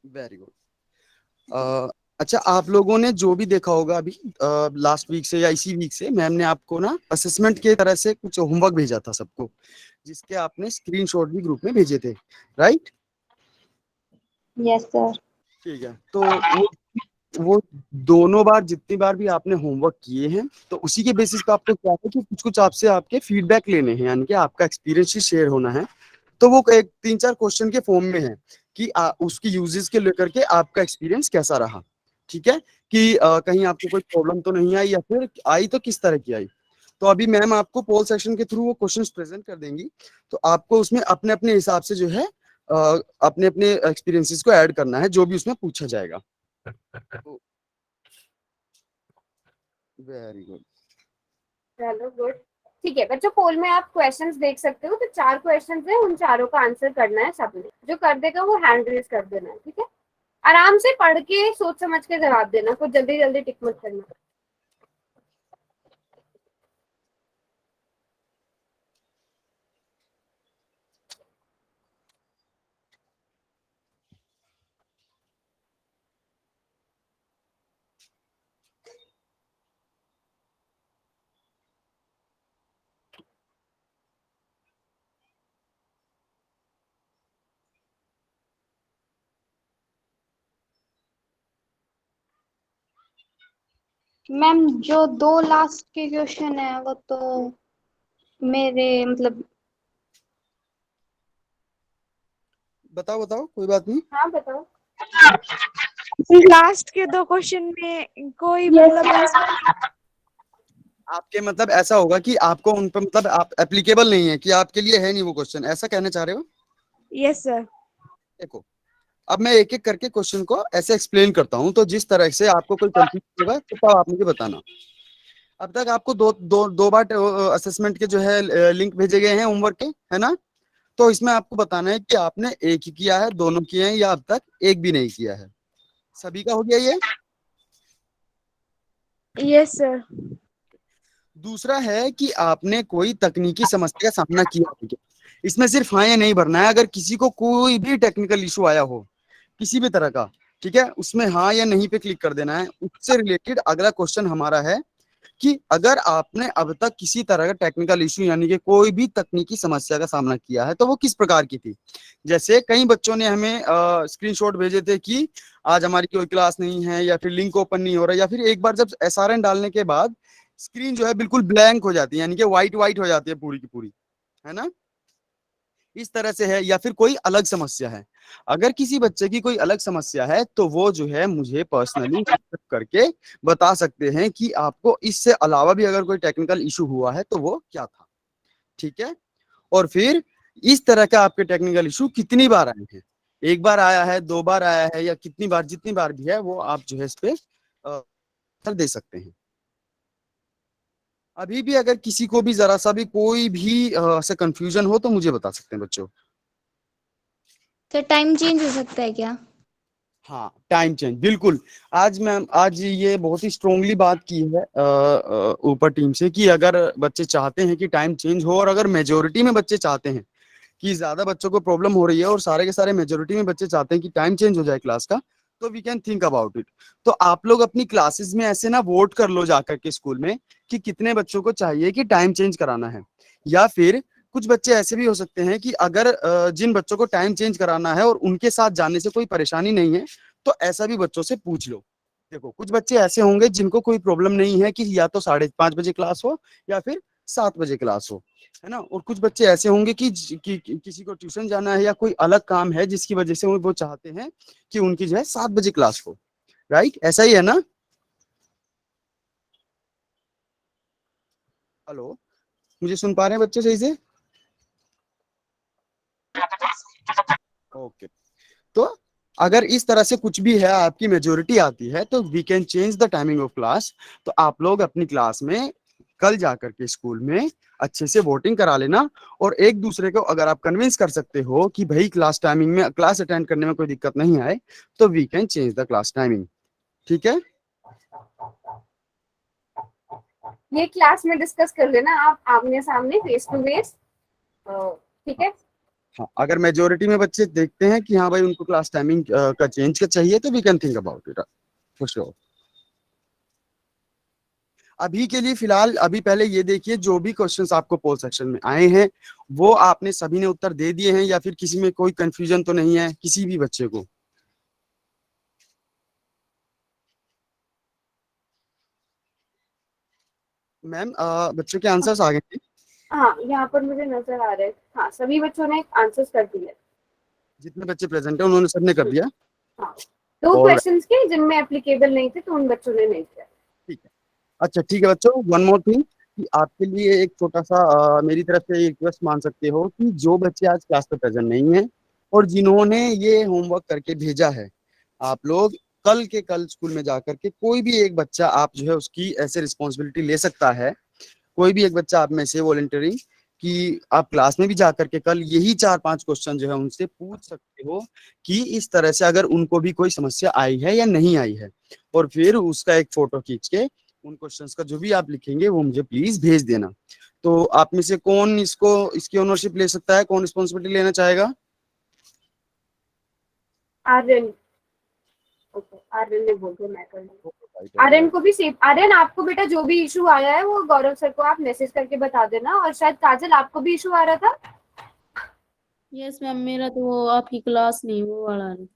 Very good. अच्छा, आप लोगों ने जो भी देखा होगा अभी लास्ट वीक से या इसी वीक से, मैम ने आपको ना असेसमेंट के तरह से कुछ होमवर्क भेजा था सबको, जिसके आपने स्क्रीनशॉट भी ग्रुप में भेजे थे, राइट? Yes sir. ठीक है, तो वो दोनों बार, जितनी बार भी आपने होमवर्क किए हैं, तो उसी के बेसिस पे आपको क्या है कि कुछ कुछ आपसे आपके फीडबैक लेने हैं, यानी कि आपका एक्सपीरियंस ही शेयर होना है। तो वो एक 3-4 क्वेश्चन के फॉर्म में है कि उसकी यूजेस के लेकर के आपका एक्सपीरियंस कैसा रहा, ठीक है? कि कहीं आपको कोई प्रॉब्लम तो नहीं आई, या फिर आई तो किस तरह की आई। तो अभी मैम आपको पोल सेक्शन के थ्रू वो क्वेश्चंस प्रेजेंट कर देंगी, तो आपको उसमें अपने अपने हिसाब से जो है अपने अपने एक्सपीरियंसेस को ऐड करना है, जो भी उसमें पूछा जाएगा। Very good. चलो गुड, ठीक है बच्चों, पोल में आप क्वेश्चंस देख सकते हो। तो 4 क्वेश्चंस हैं, उन चारों का आंसर करना है सबने। जो कर देगा वो हैंड रेज कर देना है, ठीक है? आराम से पढ़ के सोच समझ के जवाब देना, कुछ जल्दी जल्दी टिक मत करना। मैम जो 2 लास्ट के क्वेश्चन है वो तो मेरे मतलब बताओ बताओ, कोई बात नहीं। हाँ बताओ। लास्ट के 2 क्वेश्चन में कोई मतलब आपके मतलब ऐसा होगा कि आपको उन पर मतलब आप एप्लीकेबल नहीं है, कि आपके लिए है नहीं वो क्वेश्चन, ऐसा कहना चाह रहे हो? Yes sir. देखो, अब मैं एक एक करके क्वेश्चन को ऐसे एक्सप्लेन करता हूँ, तो जिस तरह से आपको कोई कंफ्यूजन होगा तो तब आप मुझे बताना। अब तक आपको दो बार असेसमेंट के जो है लिंक भेजे गए हैं होमवर्क के, है ना? तो इसमें आपको बताना है कि आपने एक ही किया है, दोनों किए हैं, या अब तक एक भी नहीं किया है। सभी का हो गया ये? Yes sir. दूसरा है कि आपने कोई तकनीकी समस्या का सामना किया है क्या? इसमें सिर्फ हाँ या नहीं भरना है। अगर किसी को कोई भी टेक्निकल इशू आया हो किसी भी तरह का, ठीक है, उसमें हाँ या नहीं पे क्लिक कर देना है। उससे रिलेटेड अगला क्वेश्चन हमारा है कि अगर आपने अब तक किसी तरह का टेक्निकल इशू यानी कि कोई भी तकनीकी समस्या का सामना किया है तो वो किस प्रकार की थी। जैसे कई बच्चों ने हमें स्क्रीनशॉट भेजे थे कि आज हमारी कोई क्लास नहीं है, या फिर लिंक ओपन नहीं हो रहा, या फिर एक बार जब SRN डालने के बाद स्क्रीन जो है बिल्कुल ब्लैंक हो जाती है, यानी कि व्हाइट व्हाइट हो जाती है पूरी की पूरी, है ना? इस तरह से है, या फिर कोई अलग समस्या है। अगर किसी बच्चे की कोई अलग समस्या है तो वो जो है मुझे पर्सनली करके बता सकते हैं कि आपको इससे अलावा भी अगर कोई टेक्निकल इशू हुआ है तो वो क्या था, ठीक है? और फिर इस तरह का आपके टेक्निकल इशू कितनी बार आए हैं, एक बार आया है, 2 बार आया है, या कितनी बार, जितनी बार भी है वो आप जो है इस पे उत्तर दे सकते हैं। अभी भी अगर किसी को भी जरा सा भी कोई भी ऐसा कंफ्यूजन हो तो मुझे बता सकते हैं बच्चों। तो टाइम चेंज हो सकता है क्या? हाँ, टाइम चेंज बिल्कुल। आज ये बहुत ही स्ट्रोंगली बात की है ऊपर टीम से कि अगर बच्चे चाहते हैं कि टाइम चेंज हो, और अगर मेजोरिटी में बच्चे चाहते हैं कि ज्यादा बच्चों को प्रॉब्लम हो रही है और सारे के सारे मेजोरिटी में बच्चे चाहते हैं कि टाइम चेंज हो जाए क्लास का, तो we can think about it. तो आप लोग अपनी क्लासेस में ऐसे ना वोट कर लो जाकर के स्कूल में कि कितने बच्चों को चाहिए कि टाइम चेंज कराना है। या फिर कुछ बच्चे ऐसे भी हो सकते हैं कि अगर जिन बच्चों को टाइम चेंज कराना है और उनके साथ जाने से कोई परेशानी नहीं है, तो ऐसा भी बच्चों से पूछ लो। देखो, कुछ बच्चे ऐसे होंगे जिनको कोई प्रॉब्लम नहीं है कि या तो 5:30 बजे क्लास हो या फिर 7 बजे क्लास हो, है ना। और कुछ बच्चे ऐसे होंगे कि किसी को ट्यूशन जाना है या कोई अलग काम है जिसकी वजह से वो चाहते हैं कि उनकी जो है 7 बजे क्लास हो। राइट, ऐसा ही है ना। हेलो, मुझे सुन पा रहे हैं बच्चे सही से? ओके। तो अगर इस तरह से कुछ भी है, आपकी मेजोरिटी आती है, तो we can change the timing of class. तो आप लोग अपनी क्लास में कल जाकर के स्कूल में अच्छे से वोटिंग करा लेना, और एक दूसरे को अगर आप कन्विंस कर सकते हो कि भाई क्लास टाइमिंग में क्लास अटेंड करने में कोई दिक्कत नहीं आए, तो we can change the class timing. ठीक है, ये क्लास में डिस्कस कर लेना आप आमने सामने, फेस टू फेस। ठीक है। हाँ, अगर मेजोरिटी में बच्चे देखते हैं कि हाँ भाई उनको क्लास टाइमिंग का चेंज का चाहिए, तो we can think about it for sure. अभी के लिए फिलहाल अभी पहले ये देखिए, जो भी क्वेश्चंस आपको पोल सेक्शन में आए हैं वो आपने सभी ने उत्तर दे दिए हैं, या फिर किसी में कोई कंफ्यूजन तो नहीं है किसी भी बच्चे को? मैम, बच्चों के आंसर्स आ गए हैं? हाँ, यहाँ पर मुझे नजर आ रहा है। हाँ, सभी बच्चों ने आंसर्स कर दिए। जितने बच्चे प्रेजेंट है उन्होंने सबने कर दिया। हाँ, 2 और क्वेश्चंस के जिनमें एप्लीकेबल नहीं थे तो उन बच्चों ने नहीं किया। ठीक है, अच्छा ठीक है बच्चों, वन मोर थिंग कि आपके लिए एक छोटा सा मेरी तरफ से रिक्वेस्ट मान सकते हो कि जो बच्चे आज क्लास पे प्रेजेंट नहीं है और जिन्होंने ये होमवर्क करके भेजा है, आप लोग कल के कल स्कूल में जाकर के कोई भी एक बच्चा आप जो है उसकी ऐसे रिस्पॉन्सिबिलिटी ले सकता है। कोई भी एक बच्चा आप में से वॉलंटियरिंग कि आप क्लास में भी जाकर के कल यही 4-5 क्वेश्चन जो है उनसे पूछ सकते हो कि इस तरह से अगर उनको भी कोई समस्या आई है या नहीं आई है, और फिर उसका एक फोटो खींच के उन क्वेश्चंस का जो भी आप लिखेंगे वो मुझे प्लीज भेज देना। तो आप में से कौन इसकी ओनरशिप ले सकता है, कौन रिस्पॉन्सिबिलिटी लेना चाहेगा? आर्यन। ओके, आर्यन ने बोल दिया, मैं कर लूंगा। आर्यन को भी सेव। आर्यन, आपको बेटा जो भी इशू आया है वो गौरव सर को आप मैसेज करके बता देना। और शायद काजल, आपको भी इशू आ रहा था। यस मैम, मेरा तो वो आपकी क्लास नहीं, वो वाला नहीं।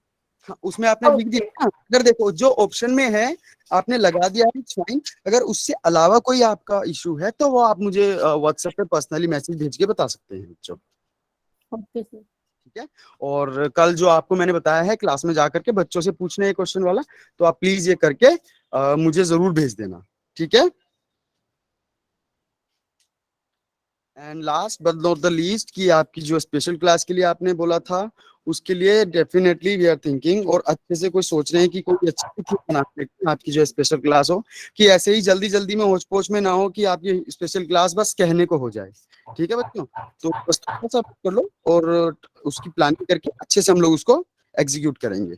हाँ, उसमें आपने लिख दिया ना। अगर देखो जो ऑप्शन में है आपने लगा दिया है, फाइन। अगर उससे अलावा कोई आपका इशू है तो वो आप मुझे व्हाट्सएप पे पर्सनली मैसेज भेज के बता सकते हैं बच्चों। Okay sir. ठीक है, और कल जो आपको मैंने बताया है क्लास में जाकर के बच्चों से पूछने है क्वेश्चन वाला, तो आप प्लीज ये करके मुझे जरूर भेज देना। ठीक है, and last but not the least कि आपकी जो स्पेशल क्लास के लिए आपने बोला था, उसके लिए डेफिनेटली वी आर थिंकिंग और अच्छे से कोई सोच रहे हैं कि कोई अच्छी थीम बना के आपकी जो स्पेशल क्लास हो, कि ऐसे ही जल्दी जल्दी में होच पोच में ना हो कि आपकी स्पेशल क्लास बस कहने को हो जाए। ठीक है बच्चों, तो बस थोड़ा सा कर लो और उसकी प्लानिंग करके अच्छे से हम लोग उसको एग्जीक्यूट करेंगे।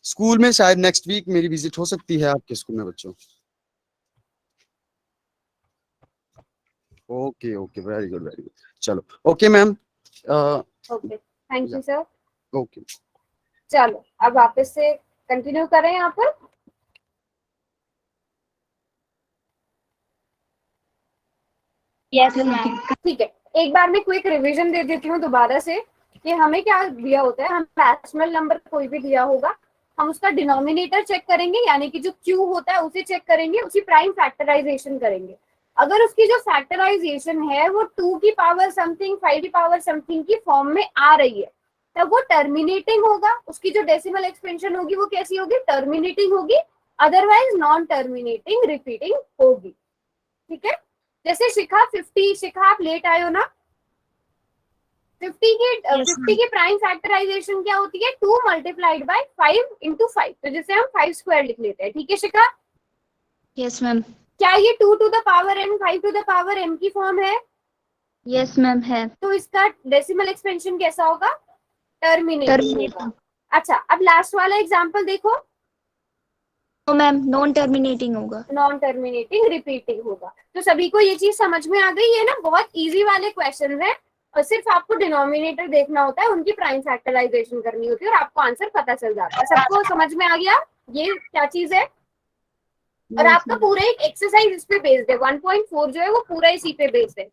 स्कूल में शायद नेक्स्ट वीक मेरी विजिट हो सकती है आपके स्कूल में बच्चों। Okay okay, very good very good. चलो okay ma'am, okay, thank you sir. Okay चलो अब वापस से कंटिन्यू करें यहाँ पर। Yes ma'am. ठीक है, एक बार मैं क्विक रिवीजन दे देती हूँ दोबारा से कि हमें क्या दिया होता है। हम डेसिमल नंबर कोई भी दिया होगा, हम उसका डिनोमिनेटर चेक करेंगे, यानी कि जो क्यू होता है उसे चेक करेंगे, उसी प्राइम फैक्टराइजेशन करेंगे। अगर उसकी जो फैक्टराइजेशन है वो 2 की पावर समथिंग 5 की पावर समथिंग की फॉर्म में आ रही है, तब वो टर्मिनेटिंग होगा। उसकी जो डेसिमल एक्सपेंशन होगी वो कैसी होगी? टर्मिनेटिंग होगी, अदरवाइज नॉन टर्मिनेटिंग रिपीटिंग होगी। ठीक है, जैसे शिखा 50, शिखा आप लेट आए हो ना, 50 की प्राइम फैक्टराइजेशन क्या होती है? 2 मल्टीप्लाइड बाय 5 इंटू 5, तो जिसे हम 5 स्क्वायर लिख लेते हैं। ठीक है शिखा? Yes ma'am. क्या ये 2 to the power n 5 to the power m की फॉर्म है? यस मैम है। तो इसका डेसिमल एक्सपेंशन कैसा होगा? टर्मिनेटिंग होगा। अच्छा, अब लास्ट वाला एग्जांपल देखो। तो मैम नॉन टर्मिनेटिंग होगा। नॉन टर्मिनेटिंग रिपीटिंग होगा। तो सभी को ये चीज समझ में आ गई है ना? बहुत इजी वाले क्वेश्चन है, और सिर्फ आपको डिनोमिनेटर देखना होता है, उनकी प्राइम फैक्टराइजेशन करनी होती है और आपको आंसर पता चल जाता है। सबको समझ में आ गया ये क्या चीज है? और आपका पूरा एक एक्सरसाइज इस पे बेस्ड है, 1.4 जो है वो पूरा इसी पे बेस्ड है।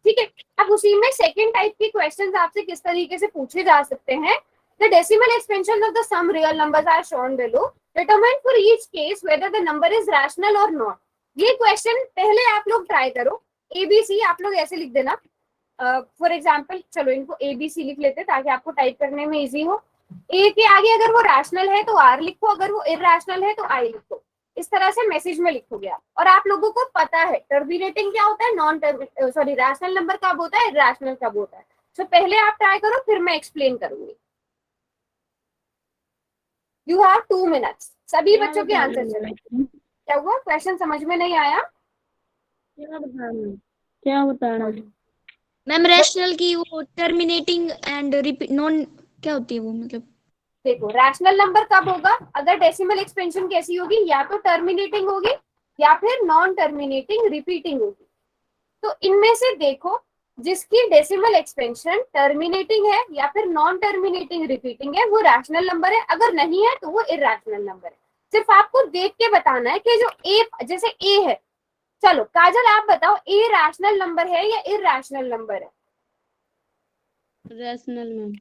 ठीक है, अब उसी में सेकंड टाइप के क्वेश्चंस आपसे किस तरीके से पूछे जा सकते हैं। The decimal expansion of the some real numbers are shown below, determine for each case whether the number is rational or not. ये क्वेश्चन पहले आप लोग ट्राई करो। एबीसी आप लोग ऐसे लिख देना, फॉर एग्जाम्पल चलो इनको एबीसी लिख लेते ताकि आपको टाइप करने में इजी हो। ए के आगे अगर वो रैशनल है तो आर लिखो, अगर वो इरैशनल है तो आई लिखो। इस तरह से मैसेज में लिखोगे आप। और आप लोगों को पता है टर्मिनेटिंग क्या होता है, नॉन सॉरी रैशनल नंबर कब होता है, इरैशनल कब होता है। तो पहले आप ट्राई करो, फिर मैं एक्सप्लेन करूंगी। You have 2 minutes. सभी बच्चों के आंसर चले। क्या हुआ? क्वेश्चन समझ में नहीं आया? क्या बताना? मैम रैशनल की वो टर्मिनेटिंग एंड नॉन क्या होती है वो, मतलब देखो रैशनल नंबर कब होगा? अगर डेसिमल एक्सपेंशन कैसी होगी, या तो टर्मिनेटिंग होगी या फिर नॉन टर्मिनेटिंग रिपीटिंग होगी। तो इनमें से देखो जिसकी डेसिमल एक्सपेंशन टर्मिनेटिंग है या फिर नॉन टर्मिनेटिंग रिपीटिंग है वो रैशनल नंबर है, अगर नहीं है तो वो इरैशनल नंबर है। सिर्फ आपको देख के बताना है कि जो ए, जैसे ए है, चलो काजल आप बताओ ए रैशनल नंबर है या इरैशनल नंबर है? रैशनल में।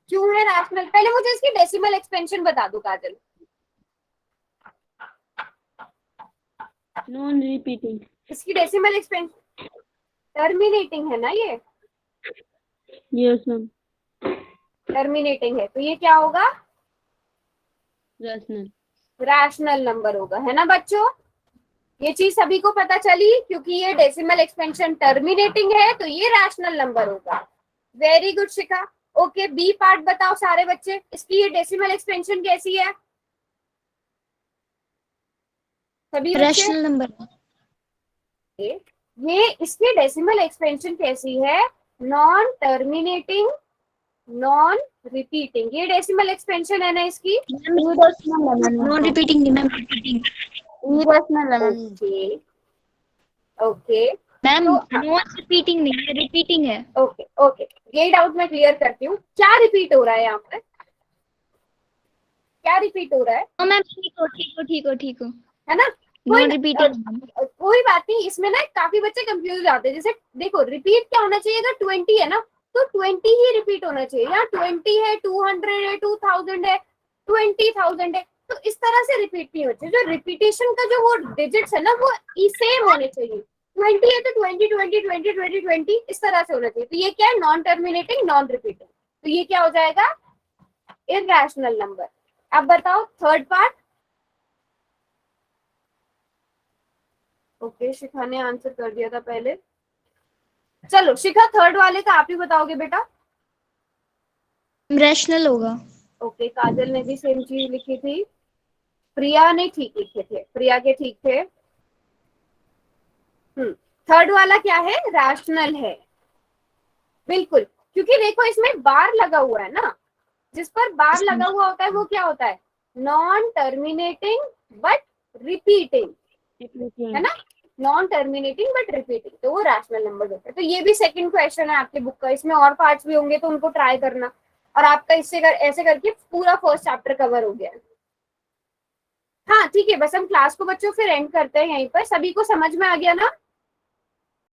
क्यों है रैशनल? पहले मुझे इसकी डेसिमल एक्सपेंशन बता दो काजल। Non repeating. इसकी डेसिमल एक्सपेंशन टर्मिनेटिंग है ना, ये यस मैम। टर्मिनेटिंग है, तो ये क्या होगा? रैशनल। रैशनल नंबर होगा, है ना बच्चों? ये चीज सभी को पता चली, क्योंकि ये डेसिमल एक्सपेंशन टर्मिनेटिंग है तो ये रैशनल नंबर होगा। वेरी गुड शिखा। ओके, बी पार्ट बताओ सारे बच्चे, इसकी ये डेसिमल एक्सपेंशन कैसी है? सभी बच्चे रैशनल नंबर। ये इसकी डेसिमल एक्सपेंशन कैसी है? Non terminating non repeating. ये डेसिमल एक्सपेंशन है ना इसकी? नॉन रिपीटिंग नहीं ma'am, repeating. Okay okay ma'am तो नॉन रिपीटिंग नहीं है, रिपीटिंग है। ओके ओके, ये डाउट मैं क्लियर करती हूँ। क्या रिपीट हो रहा है यहाँ पर? क्या रिपीट हो रहा है? तो मैम ठीक हो ठीक हो ठीक हो ठीक हो, है ना? Non repeating. कोई बात नहीं, इसमें ना काफी बच्चे कंफ्यूज हो जाते हैं। जैसे देखो रिपीट क्या होना चाहिए? अगर 20 है ना तो 20 ही रिपीट होना चाहिए। यहाँ 20 है, 200 है, 2000 है, 20,000 है, तो इस तरह से रिपीट नहीं होती। जो रिपीटेशन का जो वो डिजिट्स है ना वो सेम होने चाहिए। 20 है तो 20 20 20 20 20 इस तरह से होना चाहिए। तो ये क्या है? Non terminating non repeating. तो ये क्या हो जाएगा? Irrational number. अब बताओ थर्ड पार्ट। ओके, शिखा ने आंसर कर दिया था पहले। चलो शिखा थर्ड वाले का आप ही बताओगे बेटा। रैशनल होगा। ओके, काजल ने भी सेम चीज लिखी थी, प्रिया ने ठीक लिखे थे, प्रिया के ठीक थे। थर्ड वाला क्या है? रैशनल है, बिल्कुल, क्योंकि देखो इसमें बार लगा हुआ है ना, जिस पर बार लगा हुआ होता है वो क्या होता है? नॉन टर्मिनेटिंग बट रिपीटिंग, है ना? नॉन टर्मिनेटिंग बट रिपीटिंग, तो वो रैशनल नंबर होता है। तो ये भी सेकंड क्वेश्चन है आपके बुक का। इसमें और पार्ट्स भी होंगे तो उनको ट्राई करना। और आपका इससे ऐसे करके पूरा फर्स्ट चैप्टर कवर हो गया है। हाँ ठीक है, बस हम क्लास को बच्चों फिर एंड करते हैं यहीं पर। सभी को समझ में आ गया ना?